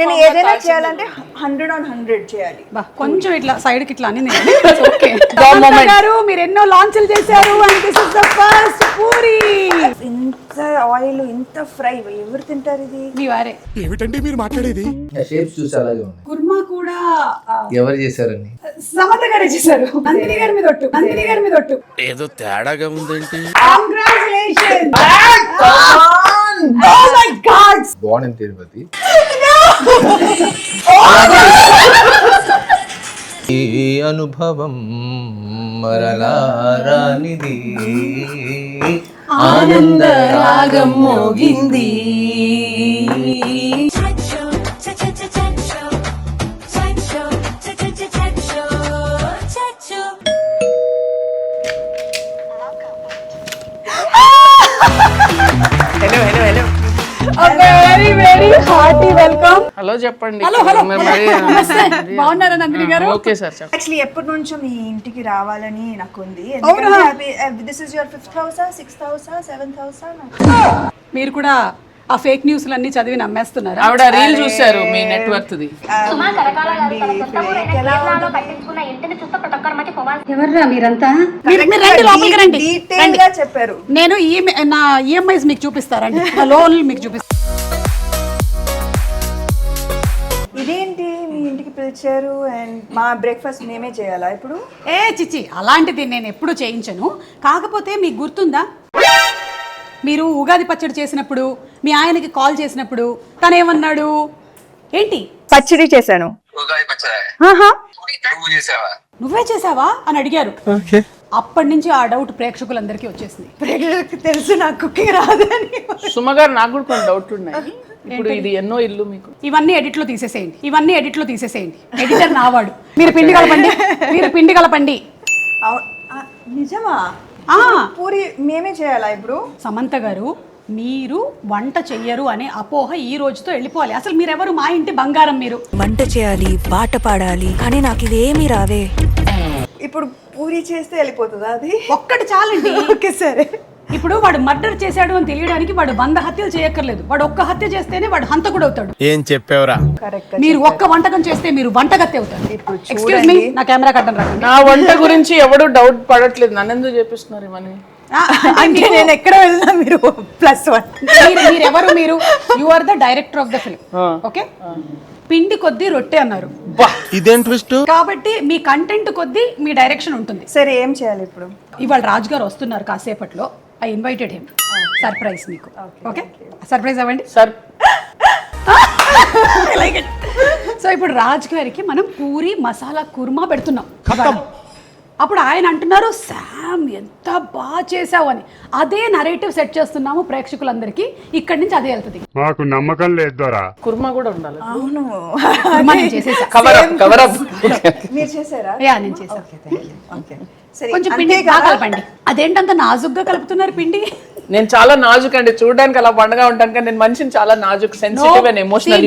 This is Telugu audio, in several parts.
నేను ఏదైనా చేయాలంటే 100 చేయాలి. కొంచెం ఇట్లా సైడ్ కి ఇట్లా అని గారు మీరు ఎన్నో లాంచ్లు చేశారు and this is the first puri. ఇంత ఆయిల్ ఇంత ఫ్రై ఎవరు తింటారు ఇది? మీ వారే. ఏమిటండి మీరు మాట్లాడేది? షేప్స్ చూసి అలాగే ఉన్నాయి. కుర్మా కూడా ఎవరు చేశారని సమత గారే చేశారు. నందిని గారి మీద ఒట్టు, నందిని గారి మీద ఒట్టు. ఏదో తేడాగా ఉందేంటి? Congratulations. Oh my god. Born in Tirupati. ఈ అనుభవం మరలారానిది ఆనంద రాగం మోగింది. Very hearty welcome. హలో చెప్పండి. హలో బాగున్నారా నందిని గారు? Okay sir. యాక్చువల్లీ ఎప్పటి నుంచో మీ ఇంటికి రావాలని నాకు ఉంది. This is your 5th house, 6th house, 7th house. మీరు కూడా ఆ ఫేక్ న్యూస్ లన్నీ చదివి నమ్మేస్తున్నారు. ఆవిడ రీల్ చూసారు మీ నెట్వర్క్ ది. ఎవర్రా మీరంతా? మీరు రండి లోపలికి రండి. డీటెయిల్ గా చెప్పారు. నేను నా ఈఎంఐస్ మీకు చూపిస్తారండి, నా లోన్లు మీకు చూపిస్తాను. ఇదేంటి మీ ఇంటికి పిలిచారు అండ్ మా బ్రేక్ఫాస్ట్ మేమే చేయాలా ఇప్పుడు? ఏ చిచ్చి, అలాంటిది నేను ఎప్పుడు చేయించను. కాకపోతే మీకు గుర్తుందా, మీరు ఉగాది పచ్చడి చేసినప్పుడు మీ ఆయనకి కాల్ చేసినప్పుడు తనేమన్నాడు? ఏంటి పచ్చడి చేశాను. నువ్వే చేసావా అని అడిగారు. అప్పటి నుంచి ఆ డౌట్ ప్రేక్షకులందరికీ వచ్చేసింది. ప్రేక్షకులకు తెలుసు నాకు కుకింగ్ రాదని. సుమ గారు నాకు కూడా కొన్ని డౌట్లు ఉన్నాయి. ఇప్పుడు ఇది ఎన్నో ఇల్లు మీకు? ఇవన్నీ ఎడిట్ లో తీసేసేయండి. ఎడిటర్ నావాడు. మీరు పిండి కలపండి. నిజమా? పూరి మేమే చేయాలా ఇప్పుడు? సమంత గారు, మీరు వంట చెయ్యరు అనే అపోహ ఈ రోజుతో వెళ్ళిపోవాలి. అసలు మీరెవరు? మా ఇంటి బంగారం మీరు. వంట చేయాలి, పాట పాడాలి, కానీ నాకు ఇదేమీ రావే. ఇప్పుడు పూరి చేస్తే వెళ్ళిపోతుందా అది? ఒక్కటి చాలండి. ఓకే సరే. ఇప్పుడు వాడు మర్డర్ చేశాడు అని తెలియడానికి వాడు 100 హత్యలు చేయక్కర్లేదు. వాడు ఒక్క హత్య చేస్తేనే వాడు హంతకుడు అవుతాడు. ఏం చెప్పావురా? మీరు ఒక్క వంటకం చేస్తే మీరు వంటగత్తే అవుతారు. ఎక్స్క్యూజ్ మీ, నా కెమెరా కట్టను రాకండి. నా వంట గురించి ఎవడు డౌట్ పడట్లేదు. నన్ను ఎందుకు చెప్పిస్తున్నారు ఇవన్నీ? అంటే నేను ఎక్కడ వెళ్ళినా మీరు +1. మీరెవరు? మీరు you are the director of the film. Okay, పిండి కొద్దీ రొట్టె అన్నారు. ఇదేం ట్విస్ట్? కాబట్టి మీ కంటెంట్ కొద్దీ మీ డైరెక్షన్ ఉంటుంది. సరే ఏం చేయాలి ఇప్పుడు? ఇవాళ రాజు గారు వస్తున్నారు కాసేపట్లో. I invited him. సర్ప్రైజ్ మీకు. ఓకే, సర్ప్రైజ్ అవ్వండి సార్. సో ఇప్పుడు రాజ్ గారికి మనం పూరి మసాలా కుర్మా పెడుతున్నాం. అప్పుడు ఆయన అంటున్నారు, శామ్ ఎంత బాగా చేసావు అని. అదే నరేటివ్ సెట్ చేస్తున్నాము ప్రేక్షకులందరికీ. ఇక్కడి నుంచి అదే వెళ్తుంది. మాకు నమ్మకం లేదు. కుర్మా కూడా ఉండాలి. అవును, కుర్మా నేను చేసేసా. Cover up. మీరు చేసారా? యా, నేను చేసా. ఓకే సరే. కొంచెం పిండి బాగా కలపండి. అదేంటంత నాజుగ్గా కలుపుతున్నారు పిండి? నేను చాలా నాజుక్ అండి. చూడడానికి అలా పండగా ఉంటాను కానీ నేను మనిషిని చాలా నాజుక్, sensitive and emotional.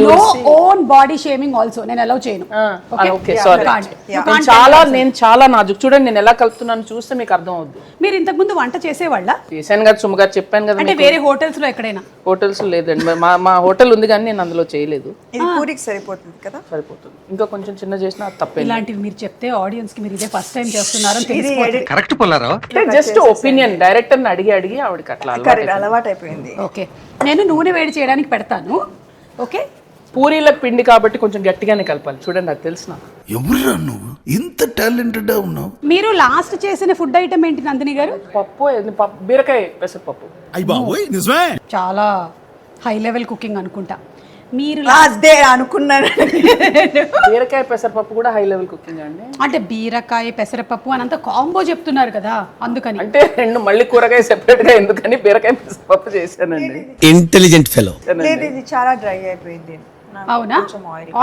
Own body shaming also నేను అలౌ చేయను. Okay sorry. నేను చాలా నాజుక్. చూడండి నేను ఎలా కలుపుతున్నాను చూస్తే మీకు అర్థం అవుద్ది. మీరు ఇంతకు ముందు వంట చేసేవాళ్ళ? చేశాను కదా, సుమ గారు చెప్పాను కదా. అంటే వేరే హోటల్స్ లో ఎక్కడైనా? హోటల్స్ లేదండి, మా హోటల్ ఉంది కానీ నేను అందులో చేయలేదు. ఇది పూరికి సరిపోతుంది కదా? సరిపోతుంది. ఇంకా కొంచెం చిన్న చేసినా తప్పే. ఇలాంటివి మీరు చెప్తే ఆడియన్స్ కి మీరు ఇదే ఫస్ట్ టైం చేస్తున్నారని తెలిసిపోతుంది. కరెక్ట్ పొల్లారా? Just opinion. డైరెక్టర్ ని అడిగి ఆవిడకి అట్లా అలవాటు అయిపోయింది. ఓకే, నేను నూనె వేడి చేయడానికి పెడతాను. ఓకే, పూరీల పిండి కాబట్టి కొంచెం గట్టిగానే కలపాలి. చూడండి నాకు తెలిసిన. ఎవరురా నువ్వు ఇంత టాలెంటెడ్ ఉన్నావు? మీరు లాస్ట్ చేసిన ఫుడ్ ఐటమ్ ఏంటి నందిని గారు? పప్పు, బీరకాయ పెసరపప్పు. అయ్య బాబోయ్, నిజమే. చాలా హై లెవెల్ కుకింగ్ అనుకుంటా మీరు. అదే అనుకున్నాను. బీరకాయ పెసరపప్పు కూడా హై లెవెల్ కుకింగ్ అండి. అంటే బీరకాయ పెసరపప్పు అని అంత కాంబో చెప్తున్నారు కదా, అందుకని. అంటే రెండు మళ్ళీ కూరగాయ సెపరేట్ గా ఎందుకని బీరకాయ పెసరపప్పు చేశానండి. Intelligent fellow. లేదు, ఇది చాలా డ్రై అయిపోయింది. అవునా?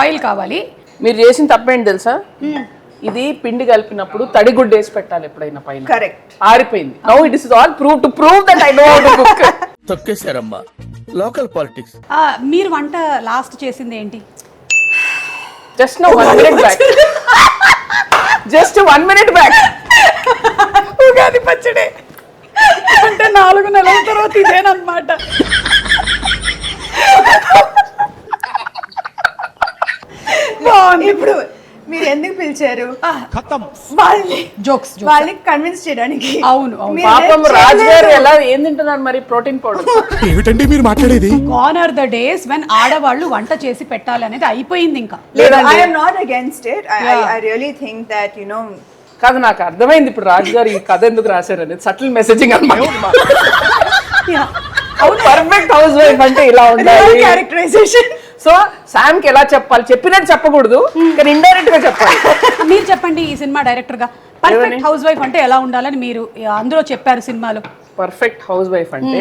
ఆయిల్ కావాలి. మీరు చేసిన తప్పేంటి తెలుసా? ఇది పిండి కలిపినప్పుడు తడిగుడ్డ వేసి పెట్టాలి ఎప్పుడైనా పైన. కరెక్ట్. ఆరిపోయింది. Now it is all prove that I know how to cook. తొక్కేశారమ్మా లోకల్ పాలిటిక్స్. మీరు వంట లాస్ట్ చేసింది ఏంటి? Just no 1 minute back. Just 1 minute back. Ugadi పచ్చడి అంటే 4 నెలల తర్వాత ఇదేనమాట. ఇప్పుడు మీరు ఎందుకు పిలిచారు వాళ్ళని జోక్స్ వాళ్ళని కన్విన్స్ చేయడానికి. అవును అవును మీరు పాపం ఏం రాజు గారు చేయలేరు. ఎలా ఏం తింటున్నారు మరి ప్రోటీన్ పౌడర్? ఏమిటండి మీరు మాట్లాడేది? Gone are the days when ఆడవాళ్ళు వంట చేసి పెట్టాలి అనేది అయిపోయింది ఇంకా. లేదు, I am not against it. I really think that, you know, కాదు, నాకు అర్థమైంది ఇప్పుడు రాజు గారు ఈ కథ ఎందుకు రాశారు అనేది. సటిల్ మెసేజింగ్ అన్నమాట. పర్ఫెక్ట్ హౌస్ వైఫ్ అంటే ఇలా ఉండాలి. characterization. సో శామ్ కి ఎలా చెప్పాలి, చెప్పినట్టు చెప్పకూడదు కానీ ఇండైరెక్ట్ గా చెప్పాలి. మీరు చెప్పండి ఈ సినిమా డైరెక్టర్ గా పర్ఫెక్ట్ హౌస్ వైఫ్ అంటే ఎలా ఉండాలని మీరు అందులో చెప్పారు సినిమాలో. పర్ఫెక్ట్ హౌస్ వైఫ్ అంటే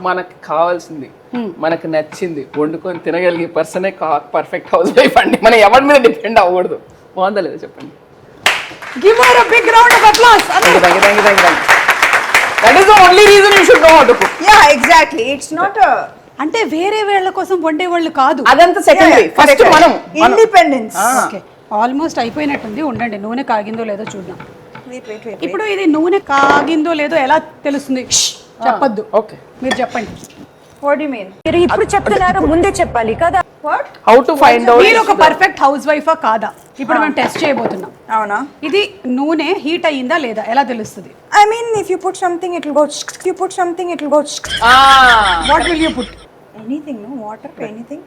మనకి కావాల్సింది, మనకు నచ్చింది వండుకొని తినగలిగే పర్సనే పర్ఫెక్ట్ హౌస్ వైఫ్ అండి. మనం ఎవరి మీద డిపెండ్ అవ్వకూడదు. బాగుందా లేదా చెప్పండి. Give her a big round of applause. Thank you. That is the only reason you should know how to cook. Yeah, exactly. It's not a అంటే వేరే వాళ్ళ కోసం వండేవాళ్ళు కాదు. అదంతా సెకండరీ. ఫస్ట్ మనం independence. ఓకే ఆల్మోస్ట్ అయిపోయినట్టుంది. ఉండండి, నూనె కాగిందో లేదో చూద్దాం. Wait. ఇప్పుడు ఇది నూనె కాగిందో లేదో ఎలా తెలుస్తుంది? చెప్పొద్దు. ఓకే, మీరు చెప్పండి. What do you mean? మీరు ఇప్పుడు చెప్తున్నారు, ముందే చెప్పాలి కదా. What? How to find out మీరు ఒక పర్ఫెక్ట్ హౌస్ వైఫా కాదా ఇప్పుడు మేము టెస్ట్ చేయబోతున్నాం. అవునా? ఇది నూనె హీట్ అయ్యిందా లేదా ఎలా తెలుస్తుంది? I mean, if you put something, it will go. If you put something, it will go. What will you put? Anything, no water, anything.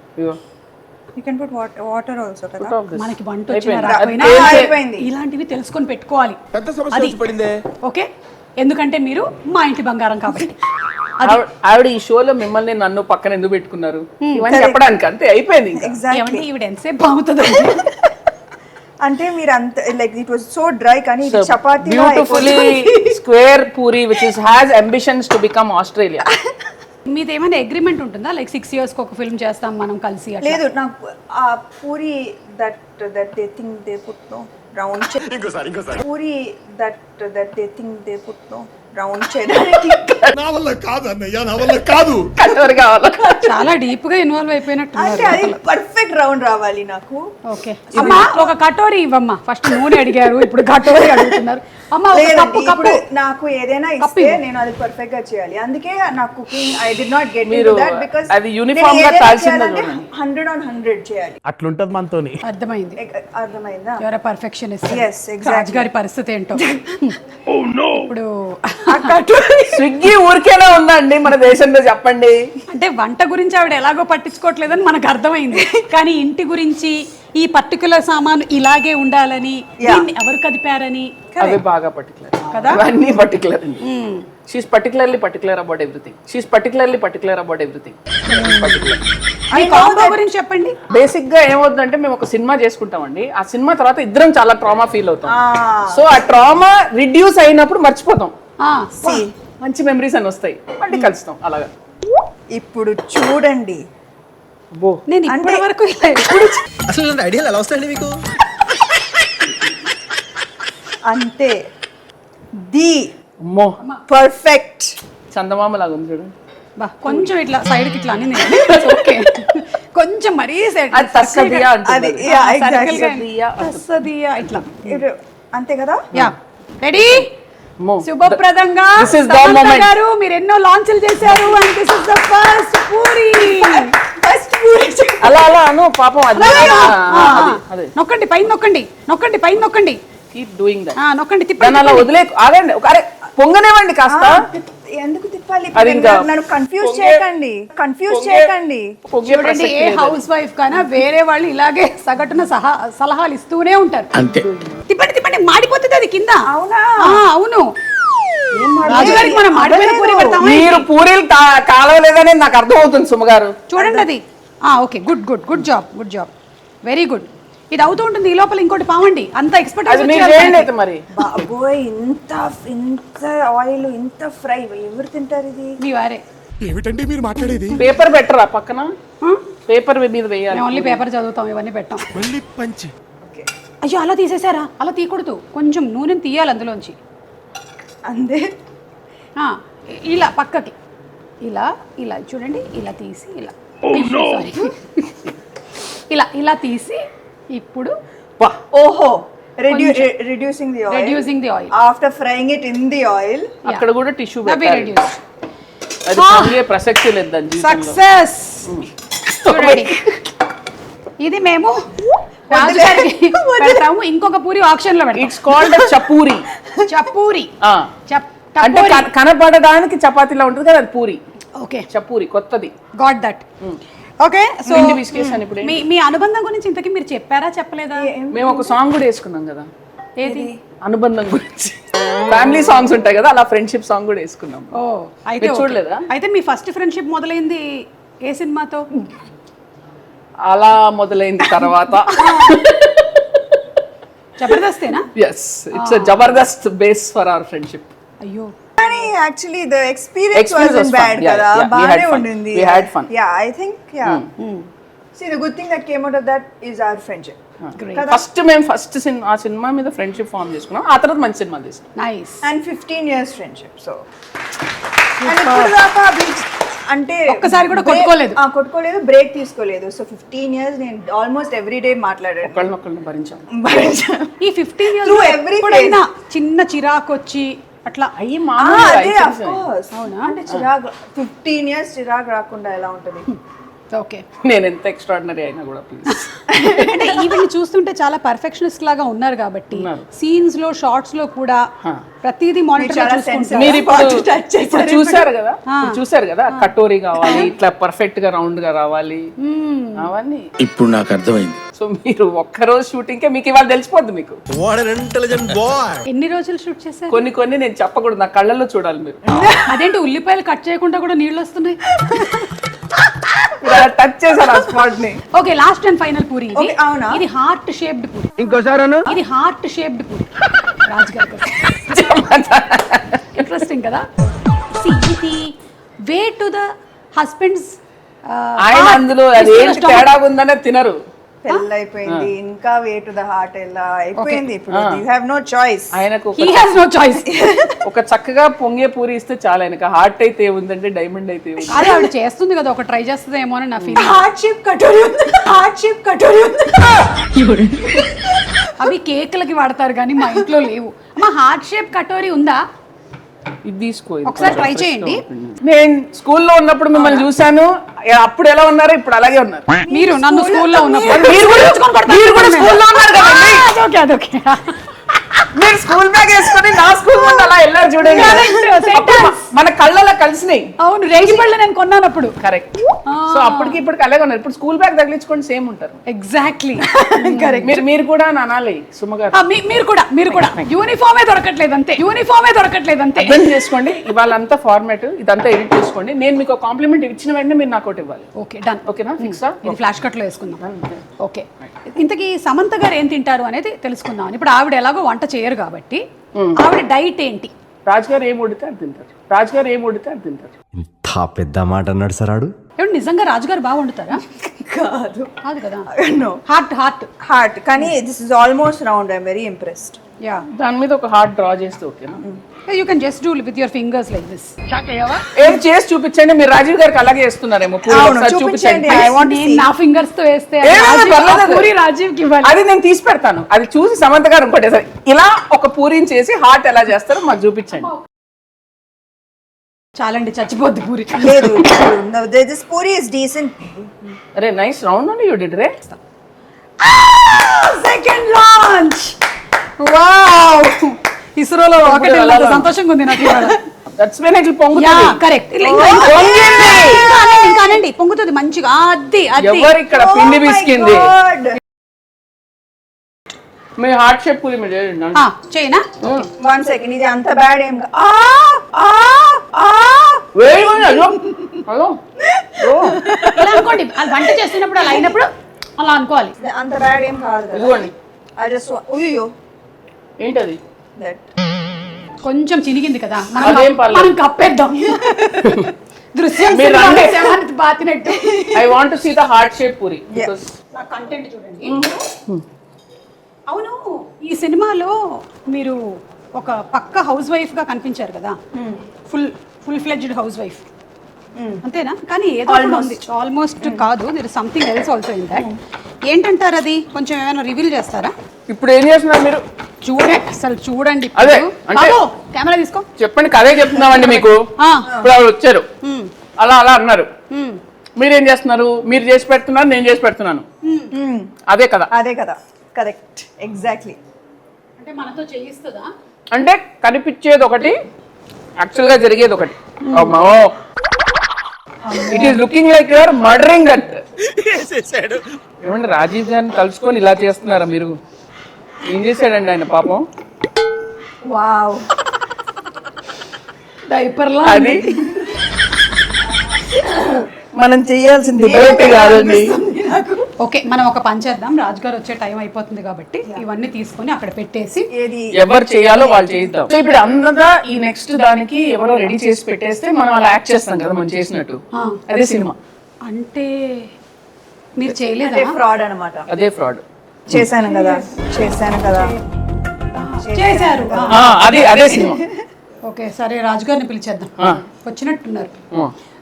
You can put water also, kada. మనకి వంట వచ్చినా అయిపోయింది. రాకపోయినా అయిపోయింది. ఇలాంటివి తెలుసుకొని పెట్టుకోవాలి. పెద్ద సమస్య వచ్చి పడిందే. ఓకే, ఎందుకంటే మీరు మా ఇంటి బంగారం కాబట్టి. ఆవిడ ఈ షోలో మిమ్మల్ని నన్ను పక్కన ఎందుకు పెట్టుకున్నారు? ఇవన్నీ చెప్పడానికి అంతే, అయిపోయింది ఇంకా. Exactly. ఏమంటే ఈవిడ ఎంతసేపు బాగుతుంది? అంటే మీరు అంత like it was so dry కానీ ఇది chapati beautifully square puri which has ambitions to become Australia. మీది ఏమైనా అగ్రిమెంట్ ఉంటుందా? లైక్ 6 years కి ఒక ఫిల్మ్ చేస్తాం మనం కలిసి అట్లా? లేదు, నాకు ఆ puri that they think they put no round ఇంకోసారి puri that they think they put no round చేయడానికి నా వల్ల కాదు అన్నయ్య, నా వల్ల కాదు. కట్టోరు కావాలా? చాలా డీప్ గా ఇన్వాల్వ్ అయిపోయినట్టున్నారు. అంటే అది పర్ఫెక్ట్ రౌండ్ రావాలి నాకు. ఓకే అమ్మా, ఒక కటోరీ ఇవ్వమ్మా. ఫస్ట్ నూనె అడిగారు, ఇప్పుడు కటోరీ అడుగుతున్నారు. అమ్మా ఒక లేదండి, కప్పు ఇప్పుడు నాకు ఏదైనా ఇస్తే నేను అది పర్ఫెక్ట్ గా చేయాలి. అందుకే నా cooking I did not get into that because అది యూనిఫామ్ గా కాల్సింది 100 on 100 చేయాలి. అట్లుంటది మనతోని. అర్థమైంది. అర్థమైందా? Your a perfectionist. Yes, exactly. రాజుగారి పరిస్థితి ఏంటో ఇప్పుడు స్విగ్గీ ఊరికేనా ఉందండి మన దేశంలో చెప్పండి. అంటే వంట గురించి ఆవిడ ఎలాగో పట్టించుకోవట్లేదని మనకు అర్థమైంది. కానీ ఇంటి గురించి ఈ పర్టికులర్ సామాను ఇలాగే ఉండాలని దీన్ని ఎవరు కదిపారని అవి బాగా పర్టికులర్ కదా? అన్నీ పర్టికులర్ అండి. She's particular about everything. ఈ కాంబో గురించి చెప్పండి. బేసిక్ గా ఏమవుతుందంటే మేము ఒక సినిమా చేసుకుంటామండి. ఆ సినిమా తర్వాత ఇద్దరం చాలా ట్రామా ఫీల్ అవుతాం. సో ఆ ట్రామా రిడ్యూస్ అయినప్పుడు మర్చిపోతాం. మంచి మెమరీస్ అని వస్తాయి, మళ్ళీ కలుస్తాం అలాగా. ఇప్పుడు చూడండి, నేను ఇప్పటి వరకు అసలు ఐడియాలు ఎలా వస్తాయండి మీకు? అంతే ది అమ్మో పర్ఫెక్ట్ చందమామ లాగా ఉంది చూడండి. బా కొంచెం ఇట్లా సైడ్కి ఇట్లా అని ఓకే, కొంచెం మరీ సైడ్ అది తస్సదియా అంటుంది. అది yeah, exactly. తస్సదియా ఇట్లా. అంతే కదా? Yeah ready. అమ్మో. శుభప్రదంగా This is the Samantha moment. గారు మీరు ఎన్నో లాంచ్లు చేశారు and this is the first puri. First puri అలా అలా అను పాపం. అది అదే నొక్కండి పైన నొక్కండి కీప్ డూయింగ్ దట్. నొక్కండి దాన్ని తిప్పండి. అలా వదిలే ఆగండి. అరే పొంగనేవండి కాస్త. ఎందుకు తిప్పాలి? అది ఇంకా నన్ను కన్ఫ్యూజ్ పొంగే చేయకండి. పొంగే చూడండి, ప్రసక్తి ఏ లేదు. హౌస్ వైఫ్ కన్నా వేరే వాళ్ళు ఇలాగే సగటున సలహాలు ఇస్తూనే ఉంటారు. అంతే. తిప్పండి మాడిపోతుంది అది కింద. అవునా? అవును. రాజుగారికి మనం మాడిపోయిన పూరి పెడతామా? మీరు పూరీలు కాలవలేదని నాకు అర్థం అవుతుంది సుమగారు. చూడండి అది. Okay good job very good. ఇది అవుతూ ఉంటుంది. ఈ లోపల ఇంకోటి పావండి. అంత ఎక్స్పర్ట్ అది మీరు చేయండి అయితే మరి. బాబోయ్, ఇంత ఆయిల్, ఇంత ఫ్రై ఎవరు తింటారు ఇది? మీ వారే. ఏమిటండి మీరు మాట్లాడేది? పేపర్ పెట్టరా పక్కన? పేపర్ మీద వేయాలి. మేము ఓన్లీ పేపర్ చదువుతాం, ఇవన్నీ పెట్టాం. మళ్ళీ పంచి. అయ్యో అలా తీసేసారా? అలా తీయకూడదు, కొంచెం నూనెని తీయాలి అందులోంచి. అంతే. ఇలా పక్కకి ఇలా చూడండి, ఇలా తీసి సారీ ఇలా తీసి ఇప్పుడు ఓహో, reducing the oil. After frying it in the oil. అక్కడ కూడా టిష్యూ పెట్టాలి. అది పొంగే ప్రసక్తి లేదు దాని జీవితంలో. సక్సెస్. చూడండి, ఇది మేము రాజు గారికి పెడతాము, ఇంకొక పూరి ఆప్షన్ లో పెడతాం. ఇట్స్ కాల్డ్ చపూరి. చపూరి. అంటే కనపడడానికి చపాతీలా ఉంటుంది కదా, అది పూరి. ఓకే, చపూరి కొత్తది. Got that. ఓకే, సో పిండి పిసికేసాను ఇప్పుడు. మీ అనుబంధం గురించి ఇంతకీ మీరు చెప్పారా చెప్పలేదా? మేము ఒక సాంగ్ కూడా వేసుకున్నాం కదా, ఏది? అనుబంధం గురించి. ఫ్యామిలీ సాంగ్స్ ఉంటాయి కదా, అలా ఫ్రెండ్షిప్ సాంగ్ కూడా వేసుకున్నాం. ఓ, అయితే మీరు చూడలేదా? అయితే మీ ఫస్ట్ ఫ్రెండ్షిప్ మొదలైంది ఏ సినిమాతో? అలా మొదలైంది తర్వాత జబర్దస్తేనా? Yes, it's a Jabardasth base for our friendship. అయ్యో, కానీ actually the experience Experience wasn't was fun. Bad Yeah, కదా, yeah, we బాగానే had fun. ఉండింది. We had fun. Yeah, I think see the good thing that came out of that is our friendship. First మేము ఆ సినిమా మీద ఫ్రెండ్షిప్ ఫామ్ చేసుకున్నాం, ఆ తర్వాత మంచి సినిమా తీసుకున్నాం. Nice. And 15 years friendship. So and ఇప్పుడు దాకా అంటే ఒక్కసారి కూడా కొట్టుకోలేదు, బ్రేక్ తీసుకోలేదు. సో 15 years నేను ఆల్మోస్ట్ ఎవ్రీ డే మాట్లాడాను. ఒకళ్ళనొకళ్ళని భరించాం. ఈ 15 years Through లో every ఎప్పుడైనా చిన్న చిరాకు వచ్చి అట్లా అయ్యి అదే of course. అంటే చిరాకు 15 years చిరాకు రాకుండా ఎలా ఉంటది? ఓకే. నేను ఎంత ఎక్స్ట్రాడినరీ అయినా కూడా ప్లీజ్. అంటే ఈవెన్ చూస్తుంటే చాలా పర్ఫెక్షనిస్ట్ లాగా ఉన్నారు కాబట్టి సీన్స్ లో షార్ట్స్ లో కూడా ప్రతిదీ మానిటర్ చేసుకుంటారు. మీరు ఇప్పుడు చూసారు కదా కటోరీ కావాలి, ఇట్లా పర్ఫెక్ట్ గా రౌండ్ గా రావాలి, అవన్నీ ఇప్పుడు నాకు అర్థమైంది. సో మీరు ఒక్కరోజు షూటింగ్ కే మీకు ఇవాళ తెలిసిపోద్ది మీకు. ఎన్ని రోజులు షూట్ చేశారు? కొన్ని నేను చెప్పకూడదు, నా కళ్ళల్లో చూడాలి మీరు. అదేంటి ఉల్లిపాయలు కట్ చేయకుండా కూడా నీళ్ళు వస్తున్నాయి? టచ్ చేశారు ఆ స్పాట్ ని. Okay, last and final puri ఇది. Okay, అవునా? ఇది హార్ట్ షేప్డ్ పూరి. ఇంకోసారి ఇది హార్ట్ షేప్డ్ పూరి. రాజ్ గారు ఇంట్రెస్టింగ్ కదా. See, ఇది వే టు ద హస్బెండ్స్. ఆయన అందులో అదేంటి తేడా ఉందనే తినరు. పెళ్ళి అయిపోయింది, ఇంకా వే టు ద హార్ట్ ఎలా అయిపోయింది ఇప్పుడు. You have no choice. ఆయనకు హి హస్ నో చాయిస్. ఒక చక్కగా పొంగే పూరి ఇస్తే చాలా. ఆయనకు హార్ట్ అయితే ఏముందంటే డైమండ్ అయితే ఏముంది. అదే ఆవిడ చేస్తుంది కదా, ఒక ట్రై చేస్తుందేమో అని నా ఫీలింగ్. హార్ట్ షేప్ కటోరీ ఉంది, హార్ట్ షేప్ కటోరీ ఉంది. అవి కేకులకి వాడతారు కానీ మా ఇంట్లో లేవు. అమ్మా, హార్ట్ షేప్ కటోరీ ఉందా? ఇది తీసుకో, ఒకసారి ట్రై చేయండి. నేను స్కూల్లో ఉన్నప్పుడు మిమ్మల్ని చూసాను, అప్పుడు ఎలా ఉన్నారు ఇప్పుడు అలాగే ఉన్నారు. మీరు నన్ను స్కూల్లో ఉన్నప్పుడు మీరు కూడా స్కూల్లో ఉన్నారు కదండి. అదొకే అదొకే. మీరు స్కూల్ బ్యాగ్ వేసుకొని నా స్కూల్ ముందు అలా వెళ్ళారు చూడండి. మన కళ్ళలో కలిసినాయి. అవును, రేగి పళ్ళు నేను కొన్నాను అప్పుడు. కరెక్ట్. సో అప్పటికి ఇప్పటికి అలాగే ఉన్నారు. ఇప్పుడు స్కూల్ బ్యాగ్ తగిలించుకొని సేమ్ ఉంటారు. ఎగ్జాక్ట్లీ. మీరు కూడా నానాలి సుమగారు. మీరు కూడా యూనిఫామే దొరకట్లేదు అంతే. అర్థం చేసుకోండి, ఇవాళ అంతా ఫార్మాట్, ఇదంతా ఎడిట్ చేసుకోండి. నేను మీకు కాంప్లిమెంట్ ఇచ్చిన వెంటనే మీరు నాకు ఒకటి ఇవ్వాలి. Okay, done. ఓకేనా? ఫిక్సా? ఇది ఫ్లాష్ కట్ లో వేసుకుందాం. ఓకే, ఇంతకీ సమంత గారు ఏం తింటారు అనేది తెలుసుకుందాం. ఇప్పుడు ఆవిడ ఎలాగో వంట చేయరు కాబట్టి ఆవిడ డైట్ ఏంటి? రాజుగారు ఏం వండితే అది తింటారు. ఇంత పెద్ద మాట అన్నాడు సార్ ఆడు. ఏమండి, నిజంగా రాజుగారు బాగా వండుతారా? కాదు కదా. నో, హార్ట్ కానీ this is almost round. I am very impressed. Yeah, దాని మీద ఒక హార్ట్ డ్రా చేస్తే ఓకేనా? You can just do with your fingers like this. ఏం చేసి చూపించండి. మీరు రాజీవ్ గారికి అలాగే వేస్తున్నారేమో. చూపించండి. I want to see. నా ఫింగర్స్ తో వేస్తే పూరి రాజీవ్ కి ఇవ్వాలి. అది నేను తీసి పెడతాను. అది చూసి సమంత గారు ఇంకోటి సరే ఇలా ఒక పూరిని చేసి హార్ట్ ఎలా చేస్తారో మాకు చూపించండి. చాలండి, చచ్చిపోద్ది పూరి. లేదు, దిస్ పూరి ఇస్ డీసెంట్. అరే nice round only you did రే. Second launch. వావ్, ఇస్రోలో రాకెట్ వెళ్ళినంత సంతోషంగా ఉంది నాకు ఇవాళ. దట్స్ వెన్ ఇట్ పొంగుతుంది. Yeah, correct. ఇంకానండి పొంగుతుంది మంచిగా. అది ఎవరు ఇక్కడ పిండి పిసికింది? మీ హార్ట్ షేప్ పూరి మీద చేయనా? 1 సెకండ్. ఇది అంత బ్యాడ్ ఏం ఇలా అనుకోండి. అది వంట చేస్తున్నప్పుడు అలా అయినప్పుడు అలా అనుకోవాలి. అంత బ్యాడ్ ఏం కాదు కదా. ఇదిగోండి. I just అయ్యో ఏంటది? దట్ కొంచెం చినిగింది కదా, అదేం పర్లేదు. మనం కప్పేద్దాం. దృశ్యం బాతినట్టు. I want to see the heart shape puri. Content చూడండి. అవును, ఈ సినిమాలో మీరు ఒక పక్క హౌస్ వైఫ్ గా కనిపించారు కదా. ఫుల్ ఫ్లెడ్జ్డ్ హౌస్ వైఫ్ అంతేనా? కానీ ఏదో ఆల్మోస్ట్ కాదు, there is something else also in that. ఏంటంటారు అది? కొంచెం ఏమైనా రివీల్ చేస్తారా? ఇప్పుడు ఏం చేస్తున్నారు మీరు? అసలు చూడండి. అదే కెమెరా తీసుకో. చెప్పండి, కదే చెప్తున్నామండి మీకు. ఇప్పుడు ఆవిడ వచ్చారు, అలా అన్నారు. మీరేం చేస్తున్నారు? మీరు చేసి పెడుతున్నారు, నేను చేసి పెడుతున్నాను. అదే కదా. అదే కదా, కరెక్ట్, ఎగ్జాక్ట్లీ. అంటే మనతో చేయిస్తుందా? అంటే కనిపించేది ఒకటి, యాక్చువల్ గా జరిగేది ఒకటి. It is looking like your murdering that. ఏమంటే రాజీవ్ గారిని కలుసుకొని ఇలా చేస్తున్నారా మీరు? ఏం చేశాడండి ఆయన పాపం? వావ్, డైపర్లా అది మనం చేయాల్సింది కాదండి. ఓకే, మనం ఒక పని చేద్దాం. రాజు గారు వచ్చే టైం అయిపోతుంది కాబట్టి ఇవన్నీ తీసుకొని అక్కడ పెట్టేసి ఏది ఎవరు చేయాలో వాళ్ళు చేద్దాం. సో ఇప్పుడు అందంగా ఈ నెక్స్ట్ దానికి ఎవరో రెడీ చేసి పెట్టేస్తే మనం అలా యాక్ట్ చేస్తాం కదా మనం చేసినట్టు. అదే సినిమా. అంటే మీరు చేయలేదా? ఫ్రాడ్ అన్నమాట. అదే ఫ్రాడ్. చేశాను కదా. చేశారు. అదే అదే సినిమా. ఓకే, సరే రాజు గారిని పిలిచేద్దాం. వచ్చినట్టున్నారు.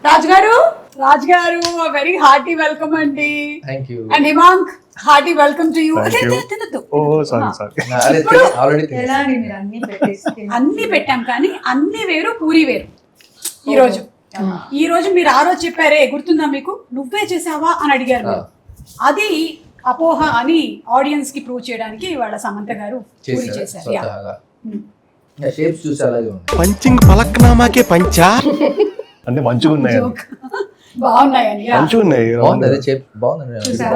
రాజుగారు, రాజుగారు వెరీ హార్టీ వెల్కమ్ అండి. Thank you. And Himank, hearty welcome to you. తినద్దు. అన్ని పెట్టాం కానీ అన్ని వేరు, పూరి వేరు. ఈ రోజు మీరు ఆ రోజు చెప్పారే, గుర్తుందా మీకు? నువ్వే చేసావా అని అడిగారు మీరు. అది అపోహ అని ఆడియన్స్ కి ప్రూవ్ చేయడానికి వాళ్ళ సమంత గారు పూరి చేశారు. షేప్స్ చూసి అలాగే ఉంది. పంచింగ్ పలక్నామాకే పంచా అంటే మంచిగా ఉన్నాయి, బాగున్నాయని. మంచిగా ఉన్నాయి. బాగుంది, అదే షేప్ బాగుంది.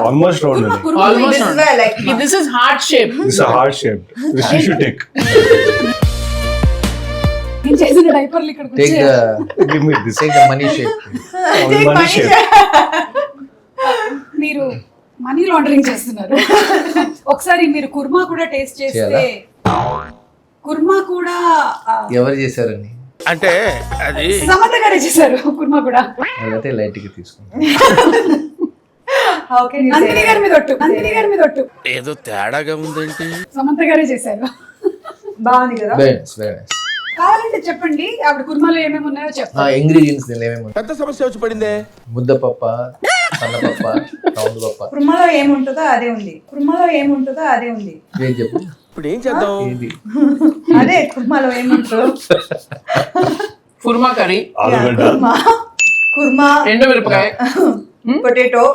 ఆల్మోస్ట్ రౌండ్ ఉంది. This is heart shape. This heart shape. This you should take. నేను చేసిన డైపర్లు ఇక్కడికి టేక్ వచ్చాయి. Give me this. Take the money shape. Money shape. మీరు మనీ లాండరింగ్ చేస్తున్నారు. ఒకసారి మీరు కుర్మా కూడా టేస్ట్ చేస్తే, కుర్మా కూడా ఎవరు చేశారని అంటే అది సమంత గారే చేశారు. కుర్మా కూడా అయితే లైట్ గా తీసుకుంటాం. నందిని గారి మీద ఒట్టు. ఏదో తేడాగా ఉందేంటి? సమంత గారే చేశారు. బాగుంది కదా. Very nice, very nice. కావాలంటే చెప్పండి, ఆవిడ కుర్మాలో ఏమేమి ఉన్నాయో చెప్పండి. ఇంగ్రీడియంట్స్ ఏమేమి? పెద్ద సమస్య వచ్చి పడిందే. ముద్దపప్ప, సన్నపప్ప, రౌండ్ పప్ప. కుర్మలో ఏముంటుందో అదే ఉంది. ఏం చెప్పు. ఇప్పుడు ఏం చేద్దాం? ఏంటి? అదే కుర్మలో ఏముంటుందో. కుర్మా కర్రీ, ఆలుగడ్డ, కుర్మా, ఎండు మిరపకాయ, పొటాటో,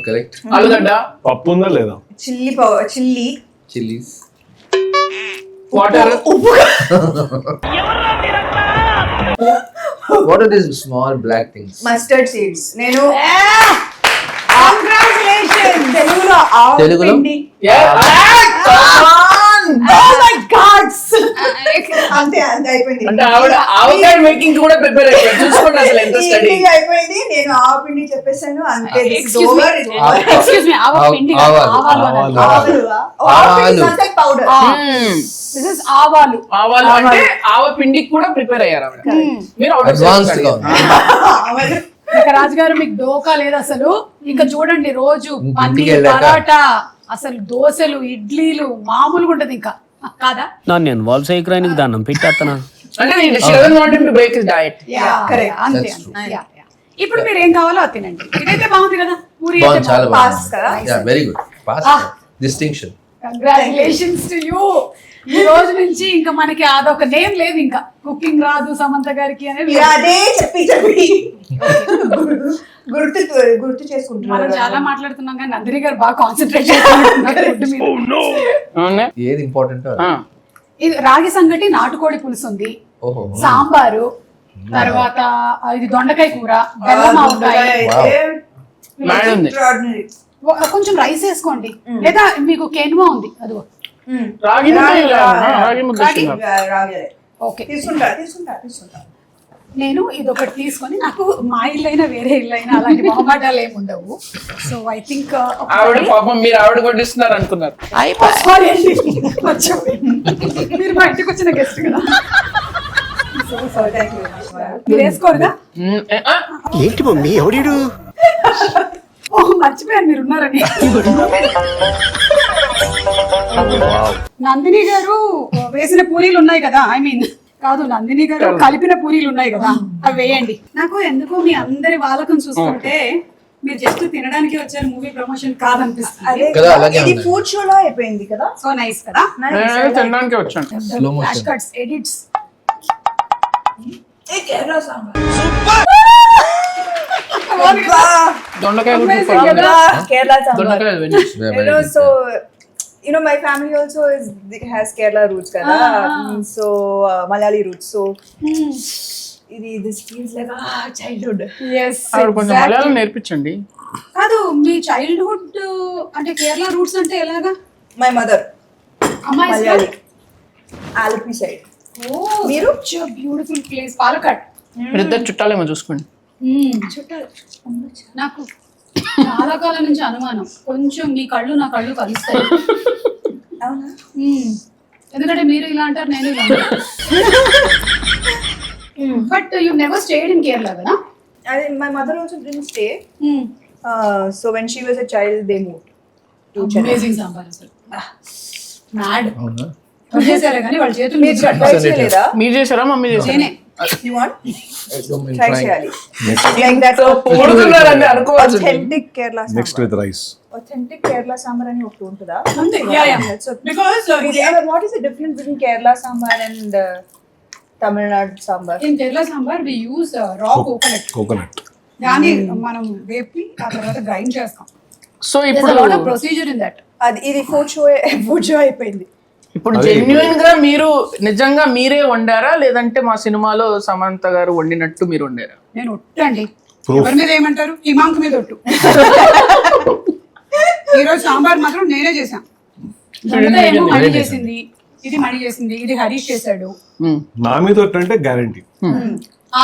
కరెక్ట్. ఆలుగడ్డ, పప్పు ఉందా లేదా? Chilli, chillies, water. What are these small black things? Mustard seeds. నేను కంగ్రాచులేషన్స్. తెలుగులో? అంతే అయిపోయింది. అంటే ఆవిడ ఆవకాయ మేకింగ్ కూడా ప్రిపేర్ అయిపోయింది. చూసుకోండి అసలు ఎంత స్టడీ. అయిపోయింది. నేను ఆవు పిండి చెప్పేసాను అంతే. Excuse me, ఆవపిండి కాదు, ఆవాలు. పౌడర్. This is ఆవాలు. ఆవాలు అంటే ఆవ పిండికి కూడా ప్రిపేర్ అయ్యారు ఆవిడ. మీరు అడ్వాన్స్డ్ గా ఉంది. ఇక రాజుగారు మీకు డోకా లేదు అసలు. ఇక చూడండి, రోజు పన్నీర్ వెళ్ళాక. పరాటా, అసలు దోశలు, ఇడ్లీలు మామూలుగా ఉంటది ఇంకా కాదా? నన్ను ఇన్వాల్వ్ చేయకరానికి దానం పెట్టేస్తానా? అంటే she doesn't want him to break his diet. correct. అంతే. That's true. Yeah. ఇప్పుడు మీరు ఏం కావాలో అది తినండి. ఇదైతే బాగుంది కదా, పూరి బాగుంది, చాలా Pass కదా? బాగుంది. Very good. Pass. Distinction. Congratulations to you. ఈ రోజు నుంచి ఇంకా మనకి అదొక నేమ్ లేదు, ఇంకా కుకింగ్ రాదు సమంత గారికి అనేది. అదే చెప్పి గుర్తు చేసుకుంటున్నాను. మనం చాలా మాట్లాడుతున్నాం కానీ నందిని గారు బాగా కాన్సన్ట్రేట్ చేస్తున్నారు ఫుడ్ మీద. అవునా? ఏది ఇంపార్టెంట్? ఇది రాగి సంగటి, నాటుకోడి పులుసు ఉంది, ఓహో, సాంబారు, తర్వాత ఇది దొండకాయ కూర, బెల్లం ఆవకాయ. మేడం ఉంది. కొంచెం రైస్ వేసుకోండి, లేదా మీకు కేనువా ఉంది అదిగో. రాగి ముద్ద ఇలా, రాగి ముద్ద ఇస్తున్నారు. ఓకే, తీసుకుంటా. నేను ఇది ఒకటి తీసుకొని, నాకు మా ఇల్లు అయినా వేరే ఇల్లు అయినా అలాంటి మొహమాటాలు ఏమి ఉండవు. సో ఐ థింక్ ఆవిడ పాపం మీరు ఆవిడ కొట్టిస్తున్నారు అనుకున్నారు. సారీ అండి, మర్చిపోయి. మీరు మా ఇంటికి వచ్చిన గెస్ట్ కదా. మీరు వేసుకోరుగా? ఏంటి మమ్మీ ఎవడీడు? ఓహ్, మర్చిపోయాను మీరు ఉన్నారని. నందిని గారు వేసిన పూరీలు ఉన్నాయి కదా, ఐ మీన్ కాదు, నందిని గారు కలిపిన పూరీలు ఉన్నాయి కదా, అవి వేయండి. నాకు ఎందుకో మీ అందరి వాళ్ళకం చూస్తుంటే మీరు జస్ట్ తినడానికి వచ్చారు, మూవీ ప్రమోషన్ కాదనిపిస్తుంది. కదా, అలాగే ఇది ఉంది. ఫుడ్ షోలో అయిపోయింది కదా. సో నైస్ కదా. నేను తినడానికి వచ్చాను. Slow motion. Flash cuts, edits. దొండకాయ కూడా Amazing super ఉంది. కదా? Kerala sambar. దొండకాయ veg So my family also has Kerala roots kada. So Malayali roots. So this feels like childhood. Yes, ఆవిడ కొంచెం exactly. మలయాళం నేర్పించండి. కాదు మీ చైల్డ్హుడ్ అంటే కేరళ రూట్స్ అంటే ఎలాగా? My mother అమ్మాయి Malayali. Alpi side. మీరు బ్యూటిఫుల్ ప్లేస్ పాలకాడ్. మీరిద్దరు చుట్టాలేమో చూసుకోండి. నాకు చాలా కాలం నుంచి అనుమానం, కొంచెం మీ కళ్ళు నా కళ్ళు కలుస్తాయి. అవునా? ఎందుకంటే మీరు ఇలా అంటారు, నేను ఇలా అంటాను. But you never stayed in Kerala కదా? My mother also didn't stay. So when she was a child, they moved to Chennai. Amazing sambar అసలు మ్యాడ్. చేశారే కానీ వాళ్ళ చేతులు మీరు try చేయలేదా? మీరు చేశారా మమ్మీ చేశారా? నేనే. You want? Try చేయాలి. Like that. పొడుగున్నారని అనుకోవాల్సింది. Authentic Kerala sambar. Next with rice. Authentic Kerala sambar అని ఒకటి ఉంటుందా? అంతే. Because What is the difference between Kerala sambar and Tamil Nadu sambar? In Kerala sambar we use raw coconut. Coconut. దాన్ని మనం వేపి ఆ తర్వాత గ్రైండ్ చేస్తాం. సో There's ఇప్పుడు a lot of procedure in that. ఇది food show అయిపోయింది. ఇప్పుడు జెన్యున్ గా మీరు నిజంగా మీరే వండారా లేదంటే మా సినిమాలో సమంత గారు వండినట్టు మీరు వండారా? నేను ఒట్టండి. ఎవరి మీద ఏమంటారు? హిమాంక్ మీద ఒట్టు. ఈరోజు సాంబార్ మాత్రం నేనే చేశాను. ఏమో మణి చేసింది, ఇది మణి చేసింది, ఇది హరీష్ చేశాడు. నా మీద అంటే గ్యారంటీ.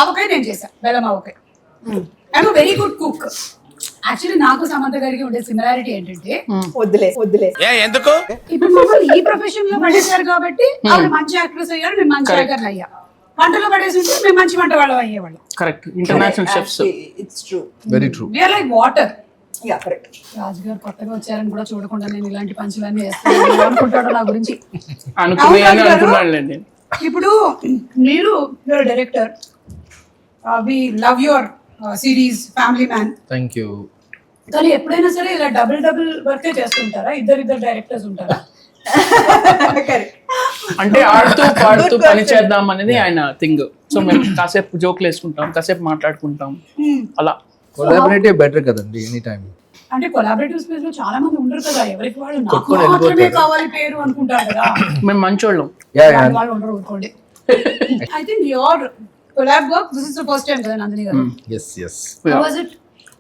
ఆవకాయ నేను చేశాను, బెల్లం ఆవకాయ. I'm very good cook. Actually నాకు సమంత గారికి ఉండే సిమిలారిటీ ఏంటంటే, వద్దులే ఇప్పుడు మమ్మల్ని ఈ ప్రొఫెషన్ లో పడేశారు కాబట్టి ఆవిడ మంచి యాక్ట్రెస్ అయ్యారు, నేను మంచి యాక్టర్ అయ్యా. వంటలో పడేసి ఉంటే మేము మంచి వంట వాళ్ళం అయ్యేవాళ్ళం. Correct. International chefs. It's true. Very true. We are like water. Yeah correct. Raju గారు కొత్తగా వచ్చారని కూడా చూడకుండా నేను ఇలాంటి పంచులన్నీ వేస్తాను అనుకుంటాడు నా గురించి. అనుకున్నానులేండి. ఇప్పుడు మీరు director, we love your series Family Man. Thank you. కానీ ఎప్పుడైనా సరే ఇలా డబుల్ వర్కే చేస్తుంటారా? ఇద్దరు డైరెక్టర్స్ ఉంటారా? అంటే ఆడుతూ పాడుతూ పని చేద్దాం అనేది ఆయన థింగ్. సో మేము కాసేపు జోక్లు వేసుకుంటాం, కాసేపు మాట్లాడుకుంటాం, అలా. కొలాబరేటివ్ బెటర్ కదండి ఎనీ టైం. అంటే కొలాబరేటివ్ స్పేస్ లో చాలా మంది ఉండరు కదా, ఎవరికి వాళ్ళు నాకు మాత్రమే కావాలి పేరు అనుకుంటారు కదా. మేము మంచోళ్ళం. వాళ్ళు ఉండరు అనుకోండి. I think your collab work, this is the first time కదా నందిని గారు? yes How was it?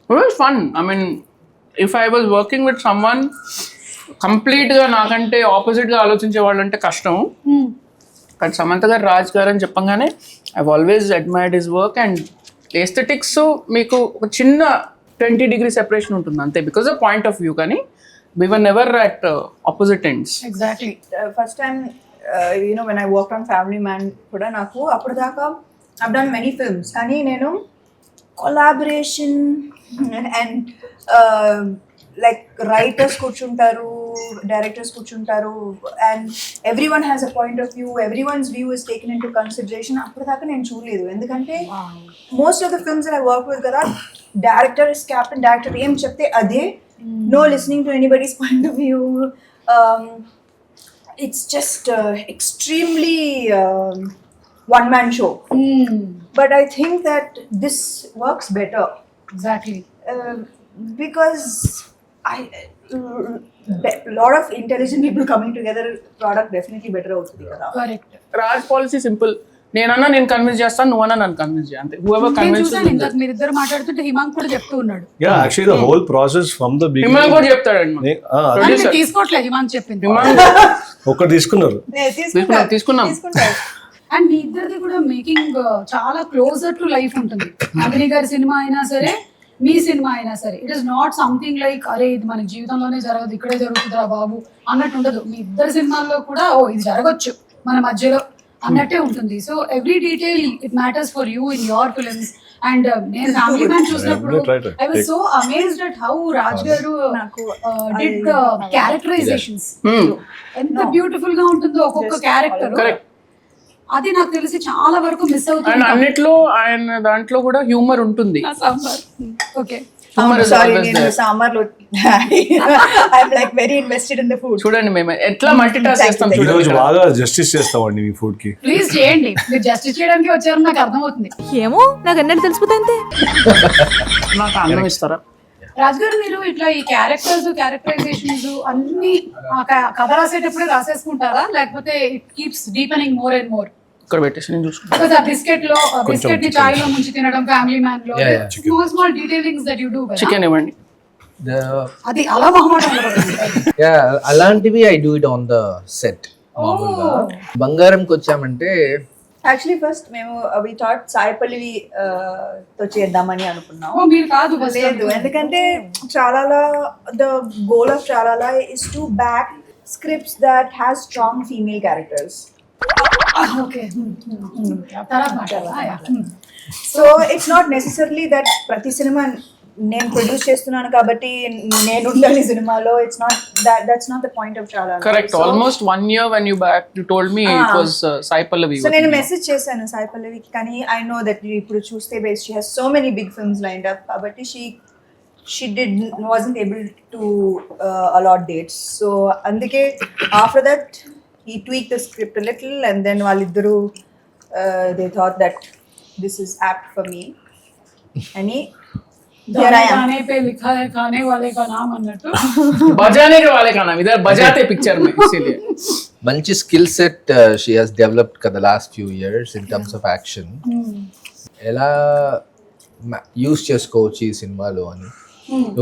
It was fun. I mean, if I was working with someone complete గా నాకంటే ఆపోజిట్ గా ఆలోచించే వాళ్ళు అంటే కష్టం. కానీ సమంత గారు, రాజ్ గారు అని చెప్పగానే I always admired his work. And aesthetics మీకు ఒక చిన్న 20 degree సెపరేషన్ ఉంటుంది అంతే, because of point of view. కానీ we were never at opposite ends. Exactly. First time when I worked on Family Man కూడా నాకు అప్పటిదాకా I've done many films కానీ నేను collaboration and like writers కూర్చుంటారు, directors కూర్చుంటారు, and everyone has a point of view, everyone's view is taken into consideration. అప్పటిదాకా నేను చూడలేదు. ఎందుకంటే most of the films that I work with కదా, director is captain, director ఏం చెప్తే అదే, no listening to anybody's point of view. It's just extremely one-man show. But I think that this works better. Exactly. Because lot of intelligent people coming together, product definitely better అవుతుంది కదా. Correct. Raj policy simple. నేనన్నా నేను కన్విన్స్ చేస్తాను, నువ్వన్నా నన్ను కన్విన్స్ చేయ, అంతే. హూఎవర్ నేను కన్విన్స్. చూసాను ఇంతకు మీరిద్దరు మాట్లాడుతుంటే హిమాంక్ కూడా చెప్తూ ఉన్నాడు. Yeah actually the whole process from the beginning. Himank కూడా చెప్తాడండి. కానీ నేను తీసుకోవట్లేదు హిమాంక్ చెప్పింది. ఒకటి తీసుకున్నారు. తీసుకున్నాం. అండ్ మీ ఇద్దరిది కూడా మేకింగ్ చాలా క్లోజర్ టు లైఫ్ ఉంటుంది. నందిని గారి సినిమా అయినా సరే, మీ సినిమా అయినా సరే, it is not something like అరే ఇది మన జీవితంలోనే జరగదు, ఇక్కడే జరుగుతుందిరా బాబు అన్నట్టు ఉండదు. మీ ఇద్దరు సినిమాల్లో కూడా ఓ ఇది జరగచ్చు మన మధ్యలో అన్నట్టే ఉంటుంది. So every detail it matters for you in your films. And నేను ఫ్యామిలీ మ్యాన్ చూసినప్పుడు I was so amazed at how Raj గారు డిడ్ ద క్యారెక్టరైజేషన్స్. ఎంత బ్యూటిఫుల్ గా ఉంటుందో ఒక్కొక్క క్యారెక్టర్. అది నాకు తెలిసి చాలా వరకు మిస్ అవుతుంది. అండ్ అన్నిట్లో ఆయన దాంట్లో కూడా హ్యూమర్ ఉంటుంది. Sambar okay. Humor is sorry always నేను there. సాంబార్లో I'm like very invested in the food. చూడండి మేము ఎట్లా మల్టీ టాస్క్ చేస్తాం ఈ రోజు చూడండి. బాగా జస్టిస్ చేస్తామండి మీ ఫుడ్ కి. ప్లీజ్ చేయండి, మీరు జస్టిస్ చేయడానికి వచ్చారని నాకు అర్థమవుతుంది. ఏమో నాకు అన్నట్టు తెలిసిపోతే అంతే. నాకు అన్నం ఇస్తారా? రాజు గారు, మీరు ఇట్లా ఈ క్యారెక్టరైజేషన్స్ అన్ని కథ రాసేటప్పుడే రాసేసుకుంటారా, లేకపోతే it keeps deepening more and more? ఇక్కడ పెట్టేసి నేను చూసుకుంటా. Because ఆ బిస్కెట్ ని చాయ్ లో ముంచి తినడం, ఫ్యామిలీ మ్యాన్ లో small detailings that you do. Chicken ఇవ్వండి. అది అలా మొహమాటం. అలాంటివి I do it on the set. మామూలుగా బంగారంకి వచ్చామంటే యాక్చువల్లీ ఫస్ట్ మేము వి థాట్ సాయి పల్లవి తో చేద్దామని అనుకున్నాం. మీరు కాదు లేదు, ఎందుకంటే చాలాలా ద గోల్ ఆఫ్ చాలాలా is to back scripts that has strong female characters. Okay, తర్వాత మాట్లాడాలా? So it's not necessarily that ప్రతి సినిమా నేను ప్రొడ్యూస్ చేస్తున్నాను కాబట్టి నేను ఉండాలి సినిమాలో. It's not that's not the point of చాలా. Correct. Almost 1 year when you back you told me it was Sai Pallavi. So నేను మెసేజ్ చేశాను సాయి పల్లవికి, కానీ ఐ నో దట్ ఇప్పుడు చూస్తే base she has so many big films lined up, కాబట్టి she wasn't able to allot dates. So అందుకే after that he tweaked the script a little and then వాళ్ళిద్దరూ they thought that this is apt for me and here I am. गाने पे लिखा है खाने वाले का नाम అన్నట్టు. बजाने के वाले का नाम इधर बजाते पिक्चर में, इसीलिए మంచి skill set she has developed కదా last few years in terms of action. ఎలా యూస్ చేసుకోవచ్చు ఈ సినిమాలో అని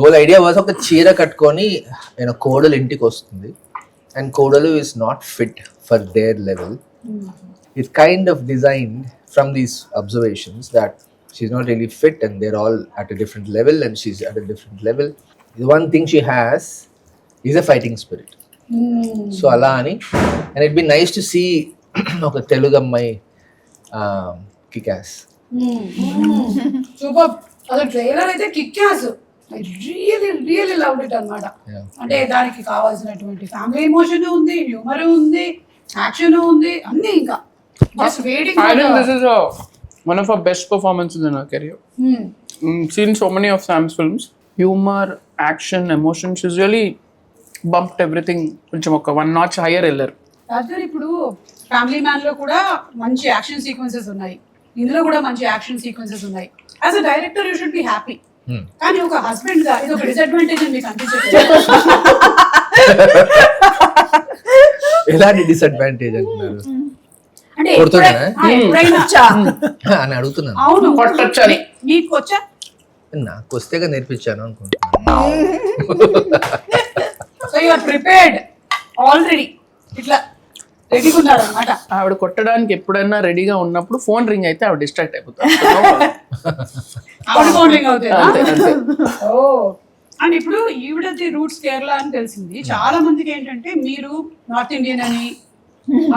హోల్ ఐడియా వాజ్, ఒక చీర కట్టుకొని నేను కోడలు ఇంటికి వస్తుంది అండ్ కోడలు is not fit for their level. It's kind of design from these observations that she's not really fit and they're all at a different level and she's at a different level. The one thing she has is a fighting spirit. So ala ani, and it'd be nice to see oka Telugu ammai kick ass. Super. అసలు ట్రైలర్ అయితే kick ass. I really loved it అన్నమాట. అంటే దానికి కావాల్సినటువంటి ఫ్యామిలీ ఎమోషన్ ఉంది, హ్యూమర్ ఉంది, యాక్షన్ ఉంది, అన్నీ ఇంకా just waiting. I think this is one of our best performances in our career. Seen so many of Sam's films. Humor, action, emotion, she's really bumped everything కొంచెం ఒక 1 notch higher వెళ్ళారు. రాజు ఇప్పుడు ఫ్యామిలీ మ్యాన్ లో కూడా మంచి యాక్షన్ సీక్వెన్సెస్ ఉన్నాయి, ఇందులో కూడా మంచి యాక్షన్ సీక్వెన్సెస్ ఉన్నాయి. As a director you should be happy. కానీ ఒక హస్బెండ్ గా ఇది ఒక డిసడ్వాంటేజ్ అని మీకు అనిపించట్లేదు? ఎలాంటి డిసడ్వాంటేజ్ అంటున్నారు? అంటే కొడుతున్నానా? ఎప్పుడైనా అని అడుగుతున్నాను. అవును, కొట్టొచ్చని. మీకు వచ్చా? నాకు వస్తేగా నేర్పించాను అనుకుంటున్నాను. So you are prepared already, ఇట్లా రెడీగా ఉన్నారు అన్నమాట. ఆవిడ కొట్టడానికి ఎప్పుడైనా రెడీగా ఉన్నప్పుడు ఫోన్ రింగ్ అయితే ఆవిడ డిస్ట్రాక్ట్ అయిపోతారు. ఆవిడ ఫోన్ రింగ్ అవుతుందా? అంతే అంతే. ఓ, అండ్ ఇప్పుడు ఈవిడది రూట్స్ కేరళ అని తెలిసింది. చాలా మందికి ఏంటంటే మీరు నార్త్ ఇండియన్ అని,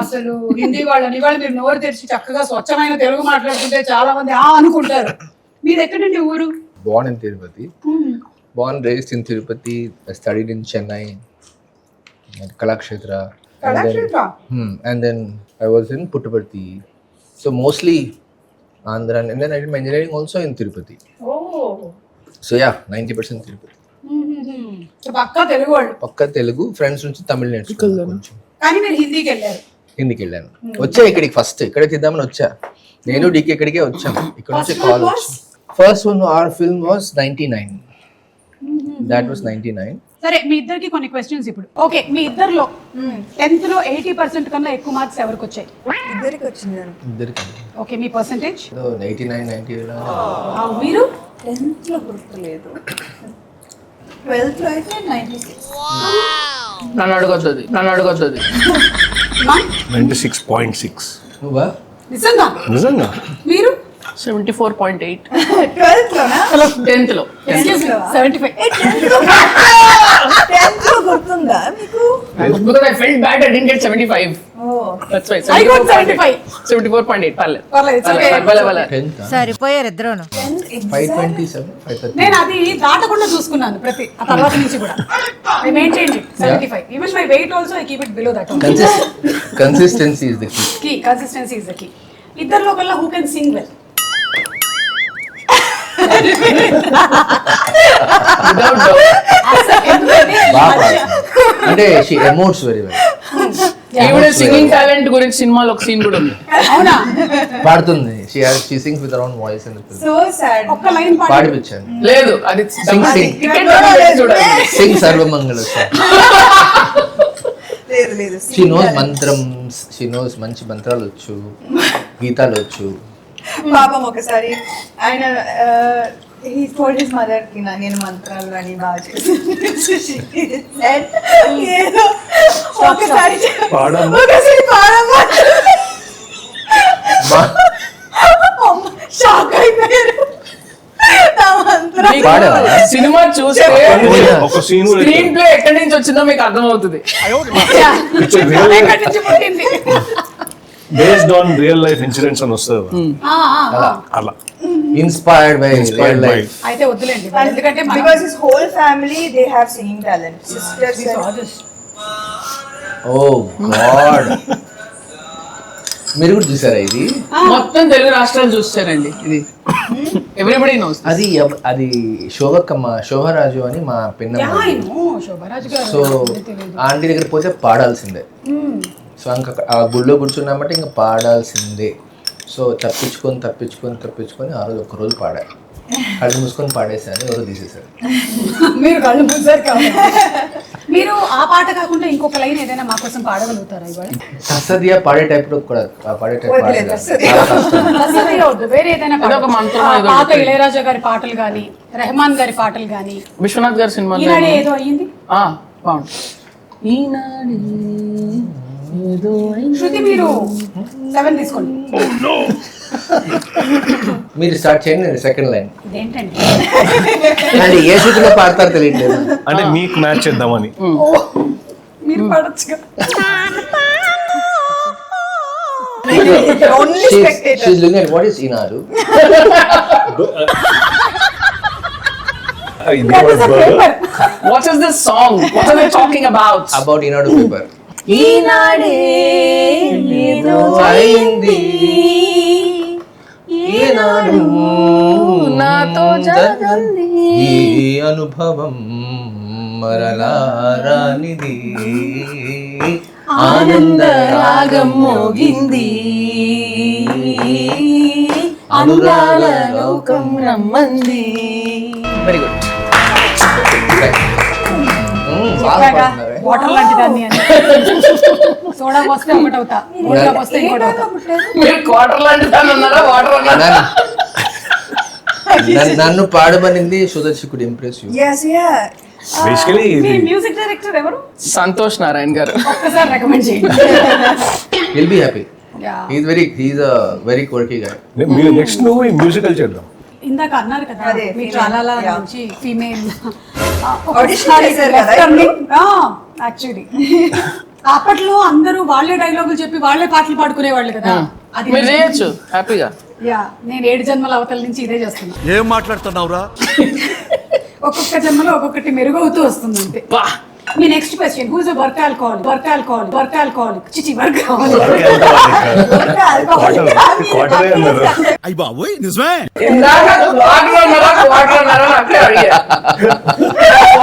అసలు హిందీ వాళ్ళని, వాళ్ళు మీరు నోరు తెరిచి చక్కగా స్వచ్ఛమైన తెలుగు మాట్లాడుతుంటే చాలా మంది అనుకుంటారు. మీరు ఎక్కడండి ఊరు? Born in Tirupati. Born raised in Tirupati. I studied in Chennai at Kalakshetra. And then I was in Puttaparthi. So mostly Andhra, and then I did my engineering also in Tirupati. ఓ, So yeah, 90% Tirupati. సో పక్కా తెలుగు వాళ్ళు. పక్క తెలుగు, ఫ్రెండ్స్ నుంచి తమిళ నేర్చుకున్నాను కొంచెం. కానీ మీరు హిందీకి వెళ్ళారు. హిందీకి వెళ్ళాను. వచ్చా ఇక్కడికి ఫస్ట్ ఇక్కడ తీద్దామని వచ్చా. నేను డీకి ఇక్కడికే వచ్చాను. ఇక్కడ నుంచి కాల్ వచ్చి first one or film was 99. That was 99. సరే, మీ ఇద్దరికి కొన్ని క్వశ్చన్స్ ఇప్పుడు. ఓకే, మీ ఇద్దరిలో 10th లో 80% కన్నా ఎక్కువ మార్క్స్ ఎవరికి వచ్చాయి? ఇద్దరికి వచ్చింది. ఇద్దరికి ఓకే, మీ పర్సెంటేజ్? 89, 90. మీరు 10th లో గుర్తులేదు, 12th లో అయితే 96. నన్ను అడగొద్దు 96.6. నువ్వా? నిజంగా? నిజంగా మీరు 74.8. 12th లోనా? 10th లో 75. 10th లో గుర్తుందా మీకు? because I felt bad I didn't get 75. Oh. That's why I got 75. 74.8. పర్లేదు. పర్లేదు, it's okay. పర్లేదు. 10th. సరిపోయారు ఇద్దరును. 527, 530. నేను అది దాటకుండా చూసుకున్నాను ప్రతి ఆ తర్వాత నుంచి కూడా. I maintained it 75. Even my weight also I keep it below that. Consistency is the key. Key, consistency is the key. ఇద్దరిలో కల్లా who can sing well? Without doubt. బాగా పాడుతుంది. అంటే షీ ఎమోట్స్ వెరీ వెల్. ఈవిడ సింగింగ్ టాలెంట్ గురించి సినిమాలో ఒక సీన్ కూడా ఉంది. అవునా? పాడుతుంది. She sings with her own voice in the film. So sad. ఒక్క లైన్ పాడి. పాడిపించాను. లేదు అది Sing. టికెట్ చూడాలి. సింగ్ సర్వమంగళ. లేదు లేదు. షీ నోస్ మంత్రం, షీ నోస్ మంచి మంత్రాలు వచ్చు, గీతాలు వచ్చు. పాపం ఒకసారి ఆయన he told his mother కి నేను మంత్రాలు అని బాగా చేస్తాను. ఏదో ఒకసారి పాడమ్మా. పాడమ్మా షాక్ అయిపోయారు. నా మంత్రాలు పాడావా? సినిమా చూస్తే ఒక సీన్ స్క్రీన్ ప్లే ఎక్కడి నుంచి వచ్చిందో మీకు అర్థమవుతుంది. ఎక్కడి నుంచి పుట్టింది? Based on real life incidents అని వస్తుంది అలా inspired by Inspired by. Life. అయితే వద్దులేండి ఎందుకంటే because his whole family they have singing talent. Sisters and oh god. మీరు కూడా చూసారా ఇది? మొత్తం తెలుగు రాష్ట్రాలు చూస్తారండి ఇది. Everybody knows. అది శోభక్కమ్మ, శోభరాజు అని మా పిన్నమ్మ. శోభరాజు గారు సో ఆంటీ దగ్గర పోతే పాడాల్సిందే. సో ఇంకా ఆ గుళ్ళో కూర్చున్నామంటే ఇంకా పాడాల్సిందే. సో తప్పించుకొని ఆ రోజు ఒక రోజు పాడా. కళ్ళు మూసుకొని పాడేసాను, ఎవరో తీసేశారు. మీరు కళ్ళు మూసారు కాబట్టి. మీరు ఆ పాట కాకుండా ఇంకొక లైన్ ఏదైనా మా కోసం పాడగలుగుతారా ఇవాళ? తస్సదియా పాడే టైప్ లో కూడా పాడే టైప్ వదిలే, తస్సదియా. చాలా కష్టం. అసలు వద్దు, వేరే ఏదైనా ఏదో ఒక మంత్రం ఏదో పాత ఇళయరాజా గారి పాటలు కానీ, రెహమాన్ గారి పాటలు కానీ, విశ్వనాథ్ గారి సినిమాలో ఈనాడే ఏదో అయ్యింది. బాగుంటుంది. ఈనాడే ఏదో శృతి మీరు 7 తీసుకోండి. మీరు స్టార్ట్ చేయండి, నేను సెకండ్ లైన్. ఇదేంటండి? అంటే ఏ శృతిలో పాడతారో తెలియట్లేదు. అంటే మీకు మ్యాచ్ చేద్దామని. మీరు పాడొచ్చు. only spectator. She's looking at what is Eenadu. What is this song? What are they talking about? About Eenadu paper. ఈనాడే ఏదో అయింది ఈనాడు నాతో జరగంది. ఈ అనుభవం మరలా రానిది, ఆనంద రాగం మోగింది, అనురాగ లోకం రమ్మంది. Very good. చెప్పాగా వాటర్ లాంటి దాన్ని అని. సోడా పోస్తే ఒకటి అవుతా, ఓటా పోస్తే ఇంకోటి అవుతా. మీరు క్వార్టర్ లాంటి దాన్ని అన్నారా, వాటర్ అన్నారా? నన్ను పాడమనింది సుదర్శకుడు impress you. Yes, yeah. Basically మీ ఇది మ్యూజిక్ డైరెక్టర్ ఎవరు? సంతోష్ నారాయణ గారు. ఒక్కసారి రికమెండ్ చేయండి. Will be happy. Yeah. He's a very quirky guy. మీరు నెక్స్ట్ నువ్వు మ్యూజికల్ చేద్దాం. ఇందాక అన్నారు కదా అదే, మీ female. చాలా Yeah. నుంచి ఫీమేల్ Audition చేశారు కదా యాక్చువల్లీ అప్పట్లో అందరూ వాళ్ళే డైలాగులు చెప్పి వాళ్ళే పాటలు పాడుకునేవాళ్ళు కదా. అది మీరు చేయొచ్చు హ్యాపీగా. యా, నేను 7 జన్మల అవతల నుంచి ఇదే చేస్తున్నా. ఏం మాట్లాడుతున్నావురా? ఒక్కొక్క జన్మలో ఒక్కొక్కటి మెరుగవుతూ వస్తుంది అంతే. బా. మీ next question, who's a work alcoholic? Work alcoholic చిచి వర్క్ క్వార్టరే అన్నారు. అయ్యి బాబోయ్ నిజమే. ఇందాక వాటర్ అన్నారా అని అప్పుడే అడిగా.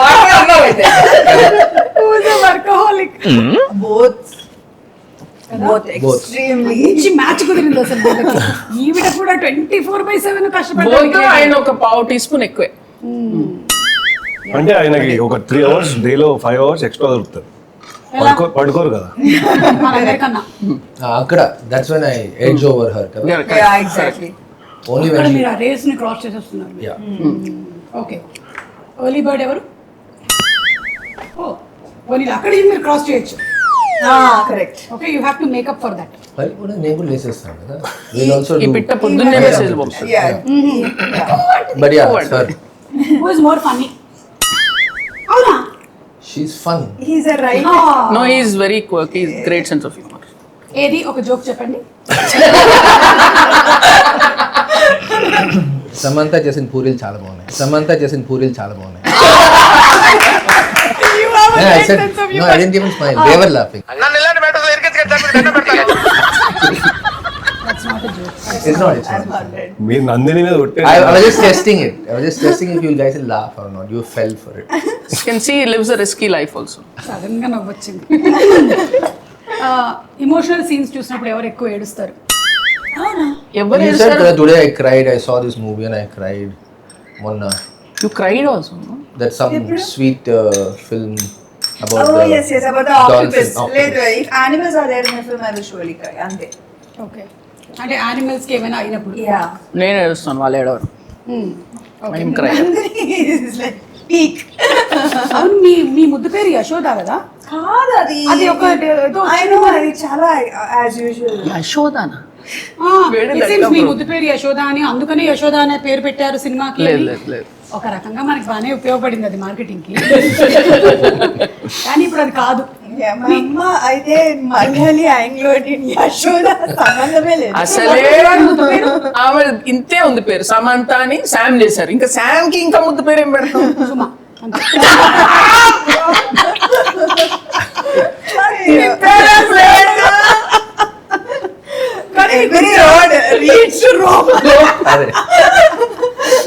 వాటర్ అన్నారు అయితే. Who's a workaholic? both extremely. మంచి మ్యాచ్ కుదిరింది అసలు వీళ్ళకి. ఈవిడ కూడా 24/7 బోత్ కష్టపడ్డారు. ఆయన ఒక పావు టీ స్పూన్ ఎక్కువే. అంటే ఆయనకి ఒక 3 hours డేలో 5 hours ఎక్స్ట్రా దొరుకుతుంది. పడుకోరు కదా. మనందరికన్నా అక్కడ that's when I edge over her కదా. Yeah, exactly. ఓన్లీ ఇక్కడ వెన్ మీరు ఆ రేస్ ని క్రాస్ చేసేస్తున్నారు. యా. ఓకే, ఎర్లీ బర్డ్ ఎవరు? ఓ, పోనీ అక్కడ మీరు క్రాస్ చేయొచ్చు. Correct. Okay, you have to make up for that. మరి కూడా నేను కూడా లేసేస్తాను కదా. విల్ ఆల్సో ఈ డూ. పిట్ట పొద్దున్నే మెసేజ్ పంపుతుంది. Yeah. But yeah sir who is more funny? అవునా? She's fun. He's a writer. No, he is very quirky. He's great sense of humor. ఏది ఒక జోక్ చెప్పండి. సమంత చేసిన పూరీలు చాలా బాగున్నాయి. You have a Yeah, I great said, sense of no, humor. I didn't even smile. They were laughing. That's not a joke. It's not. I'm 100. మీరు నందిని మీద కొట్టే I was just testing it. I was just testing if you guys will laugh or not. You fell for it. You can see he lives a risky life also. Sudden గా నవ్వొచ్చింది. ఇమోషనల్ సీన్స్ చూసినప్పుడు ఎవరు ఎక్కువ ఏడుస్తారు? ఎవరు You said that today I cried. I saw this movie and I cried. Monna. You cried also, no? That's some sweet film about Oh the yes, about the dolphin. octopus. Later, if animals are there in the film, I will surely cry. Ante. Okay, అంటే యానిమల్స్ కి ఏమైనా అయినప్పుడు. Yeah. నేను ఏడుస్తాను, వాళ్ళు ఏడవరు. I'm crying. It's like peak. అవును, మీ ముద్దు పేరు యశోద కదా? కాదు అది. అది ఒక ఏదో I know అది చాలా as usual. యశోదానా? మీ ముద్దు పేరు యశోద అని, అందుకని యశోద అనే పేరు పెట్టారు సినిమాకి. లేదు లేదు లేదు. ఒక రకంగా మనకి బాగానే ఉపయోగపడింది అది మార్కెటింగ్ కి. కానీ ఇప్పుడు అది కాదు. Yeah, మా అమ్మ అయితే మలయాళీ ఆంగ్లో యశోద సంబంధమే లేదు. అసలే ఆమె ఇంతే ఉంది పేరు, సమంత అని శామ్ చేశారు. ఇంకా శామ్ కి ఇంకా ముద్దు పేరు ఏం పెడతాం? సుమా అంతే. Every road leads to Rome. అదే.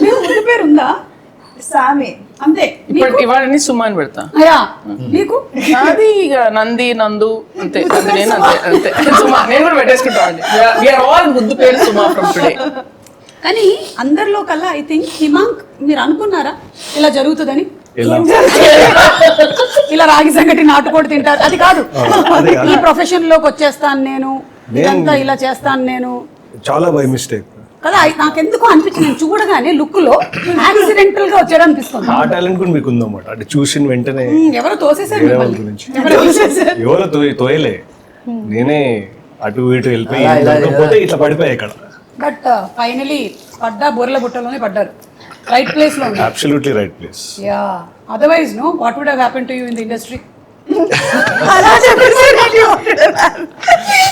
మీకు ముద్దు పేరు ఉందా? సామి. అంతే. ఇప్పుడు ఇవాళ సుమా అని పెడతా. అయ్యా మీకు? అది ఇక నంది, నందు అంతే. అది నేను అంతే అంతే సుమా. నేను కూడా పెట్టేసుకుంటా అండి. వీఆర్ ఆల్ ముద్దు పేరు సుమా ఫ్రమ్ టుడే. కానీ అందరిలో కల్లా ఐ థింక్ హిమాంక్, మీరు అనుకున్నారా ఇలా జరుగుతుందని? ఎలా? ఇలా రాగి సంగటి నాటుకోడి తింటారు అది కాదు. ఈ ప్రొఫెషన్ లోకి వచ్చేస్తాను నేను, ఇదంతా ఇలా చేస్తాను నేను చాలా బై మిస్టేక్ కదా. నాకెందుకు అనిపించింది, నేను చూడగానే లుక్ లో యాక్సిడెంటల్ గా వచ్చాడు అనిపిస్తుంది. ఆ టాలెంట్ కూడా మీకు ఉందన్నమాట. అంటే చూసిన వెంటనే ఎవరో తోసేసారు వేరే వాళ్ళ మిమ్మల్ని. గురించి ఎవరో తోసేసారు. ఎవరో తోయలే, నేనే అటు ఇటు వెళ్ళిపోయి పోతే ఇట్లా పడిపోయాయి ఇక్కడ. బట్ ఫైనలీ పడ్డా బొర్రెల బుట్టలోనే పడ్డారు, రైట్ ప్లేస్ లో ఉన్నారు. Absolutely right place. Yeah, otherwise no what would have happen to you in the industry?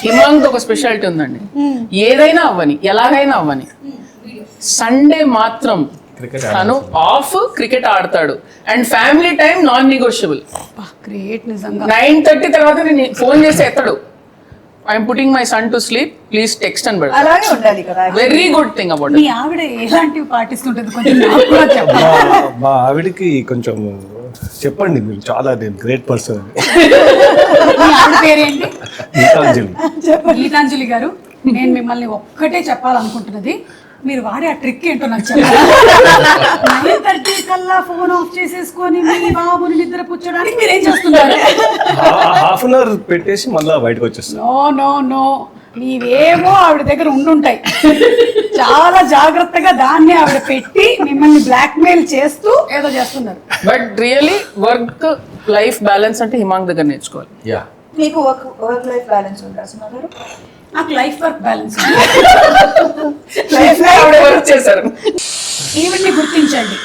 Himank ఒక స్పెషాలిటీ ఉందండి. ఏదైనా అవ్వని, ఎలాగైనా అవ్వని, సండే మాత్రం తను ఆఫ్ క్రికెట్ ఆడతాడు. And family time non negotiable. Great నిజంగా. 9:30 తర్వాత నేను ఫోన్ చేసి ఎత్తడు. I'm putting my son to sleep, please text అని పెడతాడు. అలాగే ఉండాలి కదా. వెరీ గుడ్ థింగ్ అబౌట్ మీ ఆవిడ ఎలాంటివి పాటిస్తుంటది కొంచెం నాకు కూడా చెప్పండి. మా ఆవిడకి కొంచెం చెప్పండి, మీరు చాలా గ్రేట్ పర్సన్ అని. మీ ఆవిడ పేరేంటి? గీతాంజలి. గీతాంజలి గారు, నేను మిమ్మల్ని ఒక్కటే చెప్పాలనుకుంటున్నది, మీరు వాడే ఆ ట్రిక్ ఏంటో నాకు చెప్పాలి. 9:30 కల్లా ఫోన్ ఆఫ్ చేసేసుకొని మీ బాబుని నిద్ర పుచ్చడానికి మీరేం చేస్తున్నారు? హాఫ్ అన్ అవర్ పెట్టేసి మళ్ళీ బయటకు వచ్చేస్తాను. నో నో నో, మీవేమో ఆవిడ దగ్గర ఉండుంటాయి. చాలా జాగ్రత్తగా దాన్ని ఆవిడ పెట్టి మిమ్మల్ని బ్లాక్మెయిల్ చేస్తూ ఏదో చేస్తున్నారు. But really work life balance అంటే హిమాంక్ దగ్గర నేర్చుకోవాలి. Yeah. మీకు వర్క్ లైఫ్ బ్యాలెన్స్ ఉంటారు సుమారు? నాకు లైఫ్ వర్క్ బ్యాలెన్స్. వర్క్ చేశారు. ఈవిడ్ని గుర్తించండి.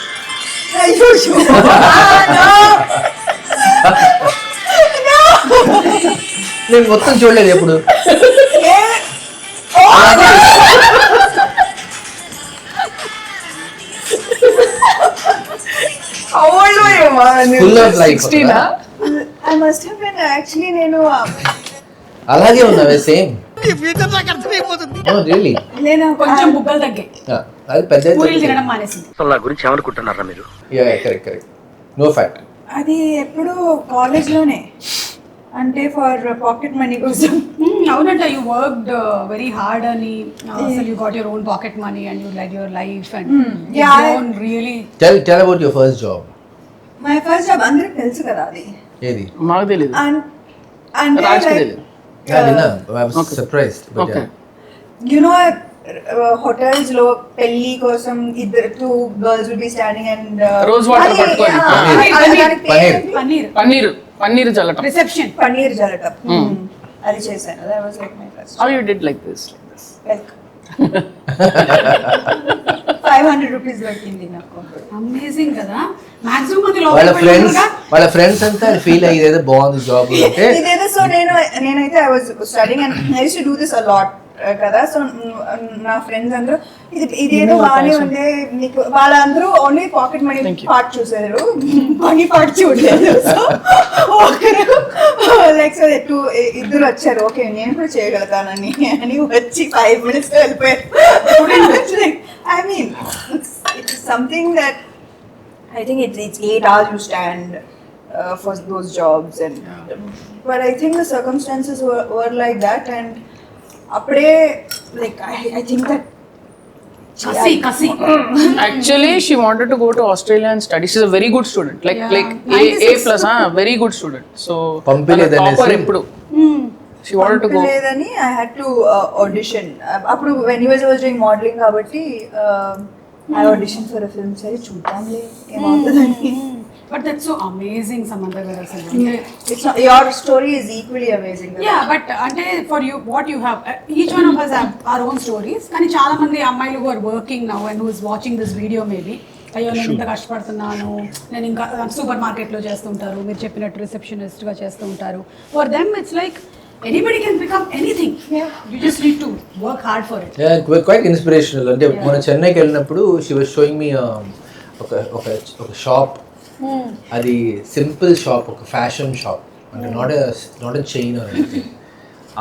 నేను మొత్తం చూడలేదు ఎప్పుడు. Full of life. 16 I must have been actually నేను అలాగే ఉన్నావే సేమ్. రియలీ నేను కొంచెం బుగ్గలు తగ్గాయి, అది పెద్ద పూరీలు తినడం మానేసింది. నా గురించి ఏమనుకుంటున్నారా మీరు? కరెక్ట్. No fact. అది ఎప్పుడు కాలేజ్లోనే, అంటే ఫర్ పాకెట్ మనీ కోసం. అవునంట, యూ వర్క్డ్ వెరీ హార్డ్ అని, అసలు you got your own pocket money and you like your life and really. Tell about your first job. My first job అందరికి తెలుసు కదా అది. ఏది? మాకు తెలియదు. అంటే రాజ్కి తెలియదు. Surprise. Okay. You know hotels లో పెళ్లి కోసం ఇద్దరు 2 girls will be standing and Rose water పట్టుకొని. పన్నీర్ జల్లటం. రిసెప్షన్ పన్నీర్ జల్లటం అది చేశాను. that was like my first. How you did like this? Like 500 rupees పట్టింది నాకు. అమేజింగ్ కదా. మాక్సిమం మంది వాళ్ళ ఫ్రెండ్స్ అంతా ఫీల్ అయ్యేది బాగుంది జాబ్ అంటే. ఇదేదో సో నేనైతే I was studying and I used to do this a lot కదా. సో నా ఫ్రెండ్స్ అందరూ ఇదేదో బాగానే ఉంది నీకు, వాళ్ళందరూ ఓన్లీ పాకెట్ మనీ పార్ట్ చూసారు, మనీ పార్ట్ చూడలేదు. సో ఒకరు లైక్ నెక్స్ట్ ఇద్దరు వచ్చారు, ఓకే నేను కూడా చేయగలుగుతానని అని వచ్చి 5 minutes లో వెళ్ళిపోయారు. I mean it's something that I think it's 8 hours you stand for those jobs, and but I think the circumstances were like that, and apde like I think that కసి Actually, she wanted to go to Australia and study. She's a very good student, like A plus, very good student. So పంపిలేదనేసి. topper ఎప్పుడు. She wanted to go. లేదని I had to audition. అప్పుడు when he was doing modeling కాబట్టి I auditioned for a film. సరే చూద్దాంలే ఏమవుతుందని. But that's so amazing Samantha గారు అసలు. It's not, your story is equally amazing. Yeah but అంటే for you what you have each one of us have our own stories. కానీ చాలా మంది అమ్మాయిలు who are working now and who is watching this video maybe, అయ్యో నేను ఇంత కష్టపడుతున్నాను, నేను ఇంకా సూపర్ మార్కెట్లో చేస్తుంటారు, మీరు చెప్పినట్టు రిసెప్షనిస్ట్గా చేస్తూ ఉంటారు. For them it's like anybody can become anything, you just need to work hard for it. Quite inspirational. అంటే మన చెన్నైకి వెళ్ళినప్పుడు షీ వాజ్ షోయింగ్ మీ ఒక షాప్. అది సింపుల్ షాప్, ఒక ఫ్యాషన్ షాప్, అంటే not a chain or anything.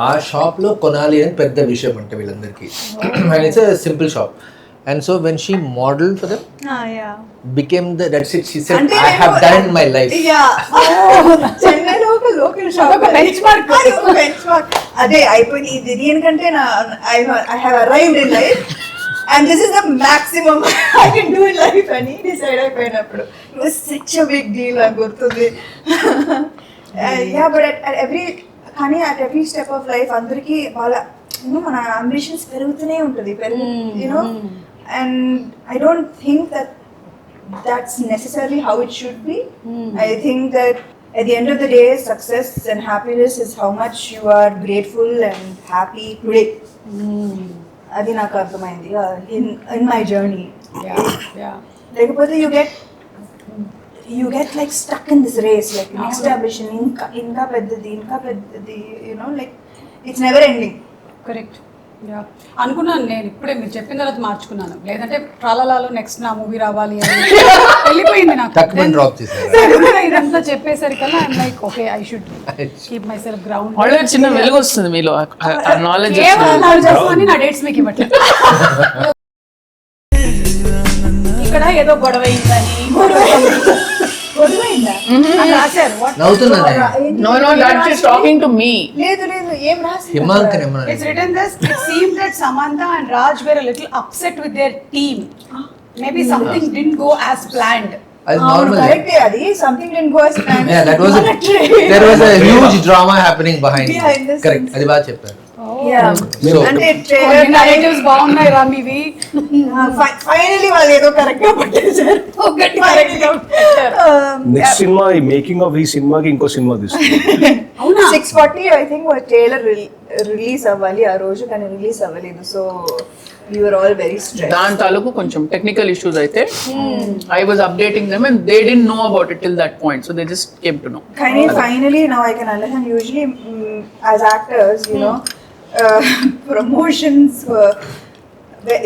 ఆ షాప్లో కొనాలి అని పెద్ద విషయం అంటే వీళ్ళందరికీ. And it's a simple shop. And so when she modeled for them, became that's it. She said, I have done in my life. చెన్నైలో ఒక లోకల్ షాప్, ఒక బెంచ్ మార్క్ అదే అయిపోయింది. ఇది దీనికంటే I have arrived in life and this is the maximum I can do in life అని డిసైడ్ అయిపోయినప్పుడు it was such a big deal అని గుర్తుంది. Yeah, but at every step of life అందరికీ వాళ్ళ మన అంబిషన్స్ పెరుగుతూనే ఉంటుంది, and I don't think that that's necessarily how it should be. I think that at the end of the day, success and happiness is how much you are grateful and happy today. అది నాకు అర్థమైంది in my journey. లేకపోతే you get like stuck in this race, like next ambition ఇంకా పెద్దది, like it's never ending. Correct. Yeah అనుకున్నాను నేను, ఇప్పుడే మీరు చెప్పిన తర్వాత మార్చుకున్నాను. లేదంటే ట్రాలాలో నెక్స్ట్ నా మూవీ రావాలి అని వెళ్ళిపోయింది నాకు. ఇదంతా చెప్పేసరికల్లా I'm like okay I should keep myself ground. Already చిన్న వెలుగు వస్తుంది మీలో, నాలెడ్జ్ అని నా డేట్స్ మీకు ఇవ్వట్లేదు. ఇక్కడ ఏదో గొడవ అయిందని టాకింగ్ టు మీ. లేదు ఏం రాసి It's written this. It seemed that Samantha and Raj were a little upset with their team. Maybe something didn't go as planned. correct అది something didn't go as planned. Yeah, that was there was a huge drama happening behind this. Correct, అది బాగా చెప్పారు. Yeah. So, అంటే narratives బాగున్నాయి రా మీవి. ఫైనలీ వాళ్ళు ఏదో కరెక్ట్ గా పట్టేశారు. నెక్స్ట్ సినిమా ఈ మేకింగ్ ఆఫ్ ఈ సినిమాకి ఇంకో సినిమా తీసుకుంటాం. 640 ఐ థింక్ ట్రైలర్ రిలీజ్ అవ్వాలి ఆ రోజు, కానీ రిలీజ్ అవ్వలేదు. So we were all very stressed. దాని తాలూకు కొంచెం టెక్నికల్ ఇష్యూస్ అయితే I was updating them and they didn't know about it till that point, so they just came to know. కానీ finally now I can understand. Usually as actors, promotions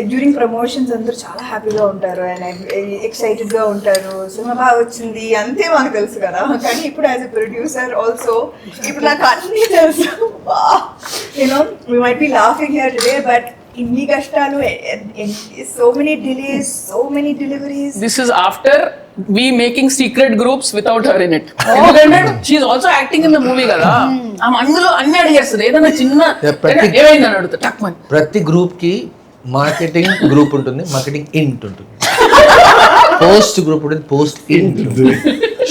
during promotions అందరూ చాలా హ్యాపీగా ఉంటారు అండ్ ఎక్సైటెడ్గా ఉంటారు, సినిమా బాగా వచ్చింది అంతే మాకు తెలుసు కదా. కానీ ఇప్పుడు యాజ్ ఎ ప్రొడ్యూసర్ ఆల్సో ఇప్పుడు నాకు అన్నీ తెలుసు. We might be laughing here today, but ఇన్ని కష్టాలు, so many delays, so many deliveries. This is after we making secret groups without her in it. ఎందుకంటే she is also acting in the movie కదా, ఆమె అందులో అన్ని అడిగేస్తుంది. ఏదైనా చిన్న ఏమైందని అడుగుతా టక్మని. ప్రతి గ్రూప్ కి మార్కెటింగ్ గ్రూప్ ఉంటుంది, మార్కెటింగ్ ఇంట్ ఉంటుంది, పోస్ట్ గ్రూప్ ఉంటుంది, పోస్ట్ ఇంట్ ఉంటుంది,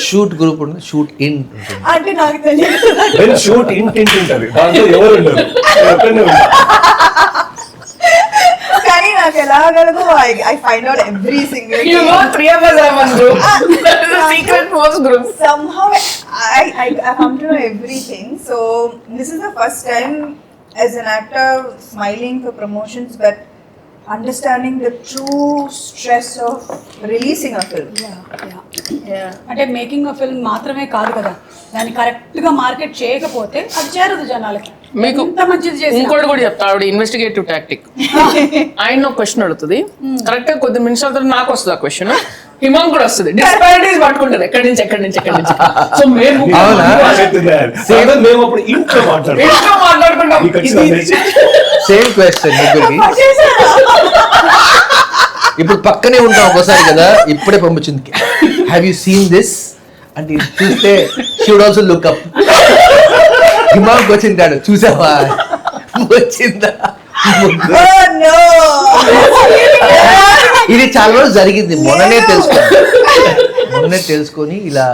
షూట్ గ్రూప్ ఉంటుంది, షూట్ ఇంట్ ఉంటుంది. అంటే నాకు తెలియదు షూట్ ఇంట్ ఉంటుంది, దాంట్లో ఎవరు ఉండరు. కానీ నాకు ఎలాగలగో I find out every single. You know, 3 of us are one group. That is a secret post group. Somehow I come to know everything. So this is the first time as an actor smiling for promotions, but understanding the true stress of releasing a film. అంటే మేకింగ్ అ ఫిల్మ్ మాత్రమే కాదు కదా, దాన్ని కరెక్ట్ గా మార్కెట్ చేయకపోతే అది చేరదు జనాలకి. మీకు ఎంత మంచిది చేసి ఇంకోటి కూడా చెప్తా, ఆవిడ ఇన్వెస్టిగేటివ్ టాక్టిక్. ఆయన ఒక క్వశ్చన్ అడుగుతుంది, కరెక్ట్ గా కొద్ది నిమిషాల తర్వాత నాకు వస్తుంది ఆ క్వశ్చన్. హిమాంగ్ కూడా వస్తుంది డిస్పారిటీస్ పట్టుకుంటారు ఎక్కడి నుంచి సో మేము అవునా? మేము అప్పుడు ఇంట్లో మాట్లాడుతాం ఇంట్లో మాట్లాడుకుంటాం సేమ్ క్వశ్చన్ ముగ్గురికి. ఇప్పుడు పక్కనే ఉంటాం ఒకసారి కదా, ఇప్పుడే పంపించింది హ్యావ్ యూ సీన్ దిస్ అంటే చూస్తే she would also look up. Himang వచ్చింటాడు చూసావా వచ్చిందా. Oh no! ఇది చాలా రోజు జరిగింది, మొన్ననే తెలుసుకొని ఇలా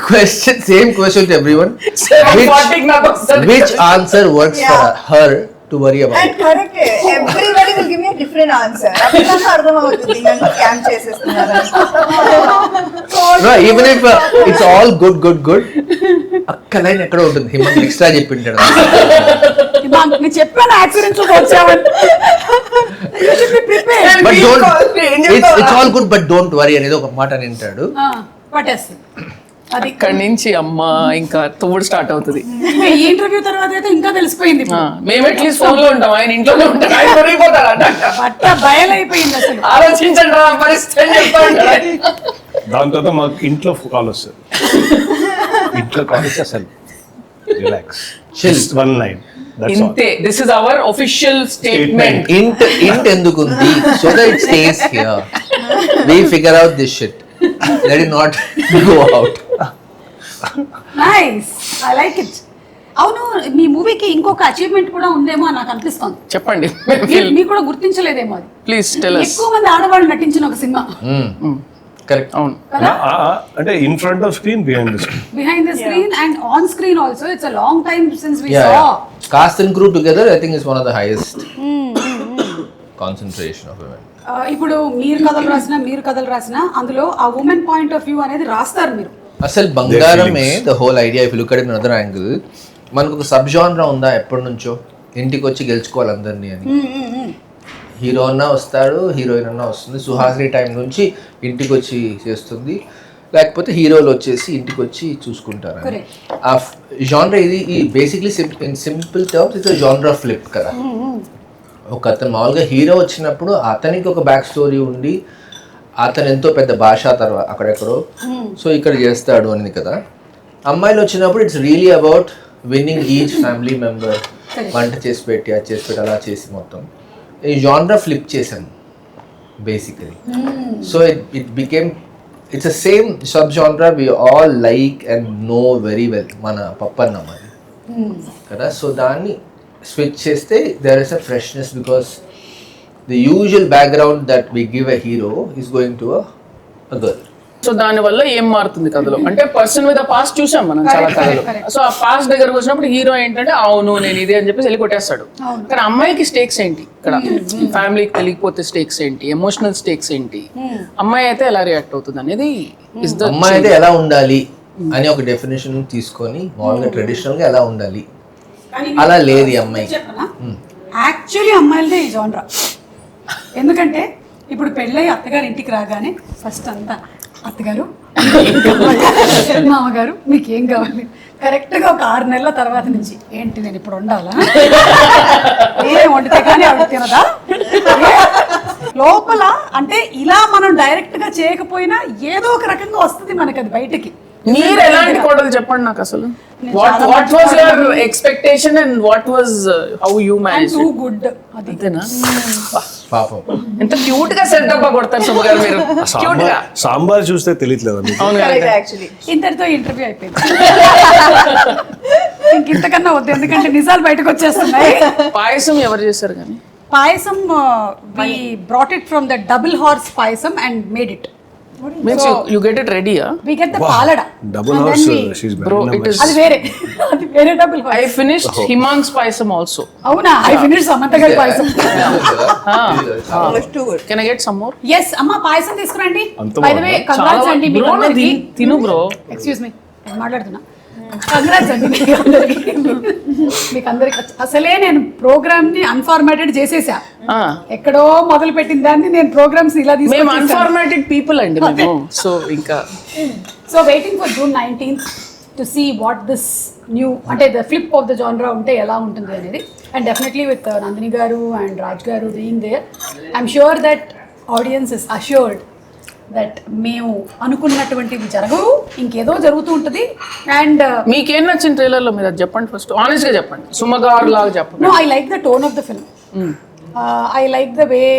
question same question to everyone, which answer works for her to worry about. And correct. Everybody will give me a different answer. అప్పుడు నాకు అర్థమవుతుంది నన్ను స్కామ్ చేసేస్తున్నారు. No, even if it's all good అక్క లైన్ ఎక్కడ ఉంటుంది హిమాంగ్ ఎక్స్ట్రా చెప్పింటాడు. నేను చెప్పాను యాక్సిడెంట్స్ వచ్చావని. But don't, it's all good but don't worry అనేది ఒక మాట అని అంటాడు. పట్టేస్తుంది అది. ఇక్కడి నుంచి అమ్మ ఇంకా తోడు స్టార్ట్ అవుతుంది. ఈ ఇంటర్వ్యూ తర్వాత అయితే ఇంకా తెలిసిపోయింది. మేము అట్లీస్ట్ ఫోన్ లో ఉంటాం, ఆయన ఇంట్లోనే ఉంటాం, ఆయన దొరికిపోతాడు. బట్ట బయలైపోయింది అసలు. ఆలోచించండి రా పరిస్థితి అని చెప్తా ఉంటాడు. దాని తర్వాత మాకు ఇంట్లో కాల్ వస్తుంది, ఇంట్లో కాల్ వచ్చి అసలు రిలాక్స్ జస్ట్ 1 line. ఇంతే, this is our official statement. ఇంట్ ఎందుకుంది so that it stays here. We figure out this shit. Let it not go out. Nice, I like it. అవును, మీ మూవీకి ఇంకొక అచీవ్మెంట్ కూడా ఉందేమో అని నాకు అనిపిస్తుంది. చెప్పండి, మీకు కూడా గుర్తించలేదేమో అది. Please tell us. ఎక్కువ మంది ఆడవాళ్ళు నటించిన ఒక సినిమా కరెక్ట్. అవును, అంటే in front of screen, behind the screen. Behind the screen and on screen also. It's a long time since we Yeah, saw. cast and crew together I think is one of the highest concentration of women. ఇప్పుడు మీరు కథలు రాసినా అందులో ఆ ఉమెన్ పాయింట్ ఆఫ్ వ్యూ అనేది రాస్తారు మీరు. అసలు బంగారమే the whole idea. If you look at in another angle, మనకు ఒక సబ్ జానరా ఉందా ఎప్పటి నుంచో, ఇంటికి వచ్చి గెలుచుకోవాలి అందరినీ అని. హీరో అన్నా వస్తాడు, హీరోయిన్ అన్నా వస్తుంది. సుహాసిని టైం నుంచి ఇంటికి వచ్చి చేస్తుంది, లేకపోతే హీరోలు వచ్చేసి ఇంటికి వచ్చి చూసుకుంటారు. ఆ జానరా ఇది basically in simple terms it's genre flip కదా. ఒక అతను మామూలుగా హీరో వచ్చినప్పుడు అతనికి ఒక బ్యాక్ స్టోరీ ఉండి అతను ఎంతో పెద్ద భాష తర్వాత అక్కడెక్కడో సో ఇక్కడ చేస్తాడు అని కదా. అమ్మాయిలు వచ్చినప్పుడు it's really about winnowing each family member, వంట చేసి పెట్టి అది చేసి పెట్టి అలా చేసి మొత్తం ఈ జానరా ఫ్లిప్ చేశాను basically. So it became it's a same sub genre we all like and know very well, మన పప్పన్న మరి కదా. సో దాన్ని స్విచ్ చేస్తే there is a freshness because the usual background that we give a hero is going to a girl. So దాని వల్ల ఏం మారుతుంది కథలో అంటే పర్సన్ విత్ పాస్ట్ చూసాం మనం చాలా కథలో. సో ఆ పాస్ట్ దగ్గరకు వచ్చినప్పుడు హీరో ఏంటంటే అవును నేను ఇదే అని చెప్పేసి వెళ్ళి కొట్టేస్తాడు. కానీ అమ్మాయికి స్టేక్స్ ఏంటి ఇక్కడ, ఫ్యామిలీకి తెలియకపోతే స్టేక్స్ ఏంటి, ఎమోషనల్ స్టేక్స్ ఏంటి, అమ్మాయి అయితే ఎలా రియాక్ట్ అవుతుంది అనేది అమ్మాయి అయితే ఎలా ఉండాలి అని ఒక డెఫినేషన్ తీసుకొని మామూలుగా ట్రెడిషనల్ గా ఎలా ఉండాలి అలా లేదు ఈ అమ్మాయి. యాక్చువల్లీ అమ్మాయిలదే ఈ జానరా. ఎందుకంటే ఇప్పుడు పెళ్ళై అత్తగారు ఇంటికి రాగానే ఫస్ట్ అంతా అత్తగారు మామగారు మీకు ఏం కావాలి, కరెక్ట్గా ఒక 6 నెలల తర్వాత నుంచి ఏంటి నేను ఇప్పుడు వండాలా, ఏం వండితే కానీ ఆవిడ తినదా లోపల. అంటే ఇలా మనం డైరెక్ట్ గా చేయకపోయినా ఏదో ఒక రకంగా వస్తుంది మనకి అది బయటకి. మీరు ఎలాంటి కోడలు చెప్పండి నాకు అసలు. What was your expectation and what was how you manage? Too good అది. అంతేనా? పాపం ఎంత క్యూట్ గా సెటప్ కొడతారు శుభ గారు మీరు. క్యూట్ గా సాంబార్ చూస్తే తెలియట్లేదా మీకు? అవును యాక్చువల్లీ ఇంతటితో ఇంటర్వ్యూ అయిపోయింది. ఇంతకన్నా వద్దు, ఎందుకంటే నిజాలు బయటకు వచ్చేస్తున్నాయి. పాయసం ఎవరు చేశారు కానీ? పాయసం we brought it from the double horse payasam and made it. Means you get it ready. We get the palada. Double and horse, then we- she's Bro, very it nice. is- అది వేరే double I horse. Finished Himang's payasam also. అవునా? I finished సమంత గారి పాయసం. Too good. Can I get some more? Yes, అమ్మ పాయసం తీసుకురండి. అంత By the way, congrats అండి మీకు అందరికీ. తిను బ్రో. ఎక్స్క్యూజ్ మీ, నేను మాట్లాడుతున్నా. కంగ్రాట్స్ అండి మీకు అందరికి. అసలే నేను ప్రోగ్రామ్ ని అన్ఫార్మాటెడ్ చేసేసా. ఎక్కడో మొదలు పెట్టిన దాన్ని నేను ప్రోగ్రామ్స్ ఇలా మేము తీసుకొచ్చేసాను. అన్ఫార్మాటెడ్ పీపుల్ అండి మేము. సో ఇంకా so waiting for June 19th to see what this new అంటే ద ఫ్లిప్ ఆఫ్ ద జానరా ఉంటే ఎలా ఉంటుంది అనేది. అండ్ డెఫినెట్లీ విత్ నందిని గారు అండ్ రాజ్ గారు being there, I'm sure that audience is assured that మేము అనుకున్నటువంటివి జరగవు, ఇంకేదో జరుగుతూ ఉంటుంది. అండ్ మీకేం నచ్చిన ట్రైలర్లో మీరు అది చెప్పండి ఫస్ట్, ఆనెస్ట్గా చెప్పండి, సుమగారు లాగా చెప్పండి. no, I like the tone of the film. I like the way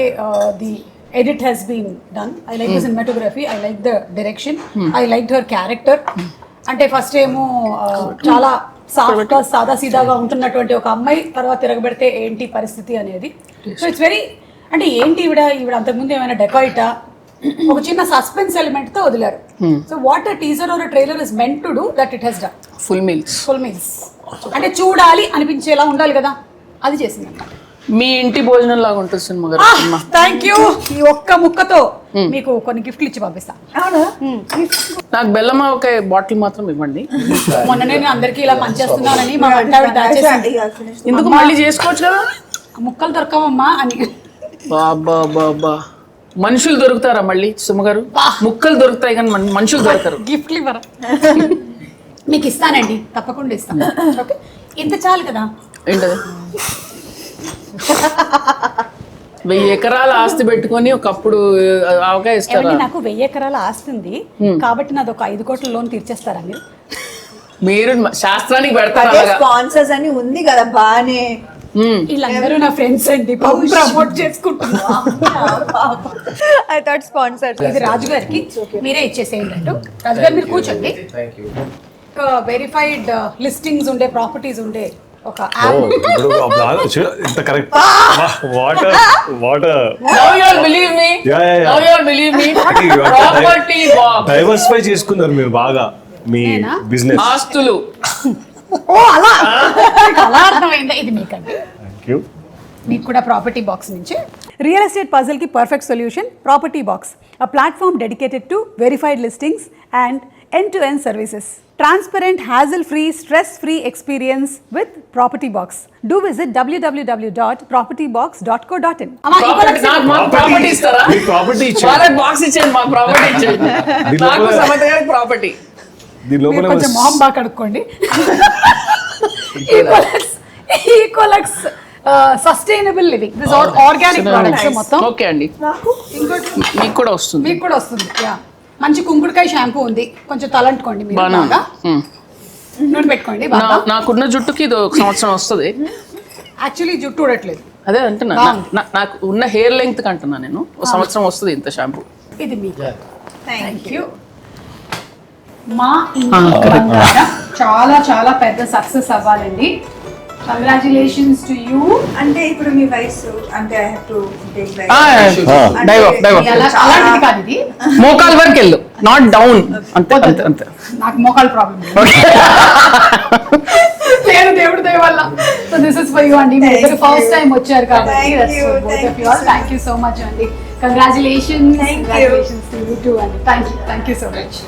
the edit has been done. I like the cinematography. I like the direction. I liked her character. అంటే ఫస్ట్ ఏమో చాలా సాఫ్ట్గా సాదా సీదాగా ఉంటున్నటువంటి ఒక అమ్మాయి తర్వాత తిరగబెడితే ఏంటి పరిస్థితి అనేది. సో ఇట్స్ వెరీ అంటే ఏంటి ఈవిడ అంతకుముందు ఏమైనా డెకాయిటా, ఒక చిన్న సస్పెన్స్ ఎలిమెంట్ తో వదిలారు. So what a teaser or a trailer is meant to do that it has done. Full meals అంటే చూడాలి అనిపించేలా ఉండాలి కదా, అది చేసింది అన్నమాట. మీ ఇంటి భోజనం లాగా ఉంటుంది సినిమా గారు. Thank you. ఈ ఒక్క ముక్కతో మీకు కొన్ని గిఫ్ట్లు ఇచ్చి పంపిస్తా. నాకు బెల్లం ఒక బాటిల్ మాత్రం ఇవ్వండి. మొన్న నేను అందరికీ ఇలా పనిచేస్తున్నానని మా వంట ఆవిడ దాచేసింది. ఎందుకు మళ్ళీ చేసుకోవచ్చు కదా. ముక్కలు దొరకవమ్మా అని. బాబా మనుషులు దొరుకుతారా మళ్ళీ సుమగారు? ముక్కలు దొరుకుతాయి కానీ మనుషులు దొరకరు. గిఫ్ట్లు ఇవ్వరా? మీకు ఇస్తానండి, తప్పకుండా ఇస్తాను. ఓకే, ఇంత చాలు కదా. ఏంటది? 1000 ఎకరాల ఆస్తి పెట్టుకొని ఒకప్పుడు అవకాశం ఇస్తారా? ఏమండి, నాకు 1000 ఎకరాల ఆస్తి ఉంది కాబట్టి నాది ఒక 5 కోట్ల లోన్ తీర్చేస్తారా మీరు? మీరు శాస్త్రానికి పెడతారా? స్పాన్సర్స్ అని ఉంది కదా బానే. వీళ్ళందరూ నా ఫ్రెండ్స్ అండి, ప్రమోట్ చేసుకుంటున్నా. I thought sponsors. ఇది రాజు గారికి మీరే ఇచ్చేసేయండి అంటూ. రాజు గారు మీరు కూర్చోండి. వెరిఫైడ్ లిస్టింగ్స్ ఉండే ప్రాపర్టీస్ ఉండే ఒక యాప్. ఇంత correct. Water Now you all believe me? Yeah. Now you all believe me? Property box. Diversify చేసుకున్నారు మీరు బాగా మీ నేనా? బిజినెస్. ఆస్తులు. ఓ అలా మీకు అలా అర్థమైందా? ఇది మీకండి, థ్యాంక్ యూ. మీకు కూడా ప్రాపర్టీ బాక్స్ నుంచి. రియల్ ఎస్టేట్ పజిల్ కి perfect solution property box, a platform dedicated to verified listings and end-to-end services. Transparent, hassle-free, stress-free experience with Property Box. Do visit www.propertybox.co.in. Property ఇస్తారా? మీకు ప్రాపర్టీ ఇచ్చారు. వాళ్ళకి బాక్స్ ఇచ్చేయండి, మాకు ప్రాపర్టీ ఇచ్చేయండి. నాకు సమర్థ గారికి ప్రాపర్టీ. దీని మీరు లోపల కొంచెం మొహం బాగా కడుక్కోండి. ఈకోలక్స్ sustainable living, this all organic products మొత్తం. ఓకే అండి, ఇంకోటి మీకు కూడా వస్తుంది. మీకు కూడా వస్తుంది. యా, మంచి కుంకుడుకాయ షాంపూ ఉంది, కొంచెం తలంటుకోండి మీరు బాగా. నూనె పెట్టుకోండి బాగా. నాకున్న జుట్టుకి ఇది 1 సంవత్సరం వస్తుంది. యాక్చువల్లీ జుట్టు ఊడట్లేదు. అదే అంటున్నా, నాకు ఉన్న హెయిర్ లెంగ్త్ కంటున్నా నేను. 1 సంవత్సరం వస్తుంది ఇంత షాంపూ. ఇది మీకు. Thank you. మా ఇంటి బంగారం చాలా చాలా పెద్ద సక్సెస్ అవ్వాలండి. Congratulations to you. అంటే ఇప్పుడు మీ వయసు అంటే I have to take like అలాంటిది కాదు ఇది. మోకాల్ వరకు వెళ్ళు, నాట్ డౌన్. అంతే అంతే అంతే. నాకు మోకాల్ ప్రాబ్లం లేదు, దేవుడి దయ వల్ల. So this is for you అండి. మీరు ఫస్ట్ టైం వచ్చారు కాబట్టి థ్యాంక్ యూ సో మచ్ అండి. కంగ్రాచులేషన్స్ టు యూ టూ అండి. Thank you so much.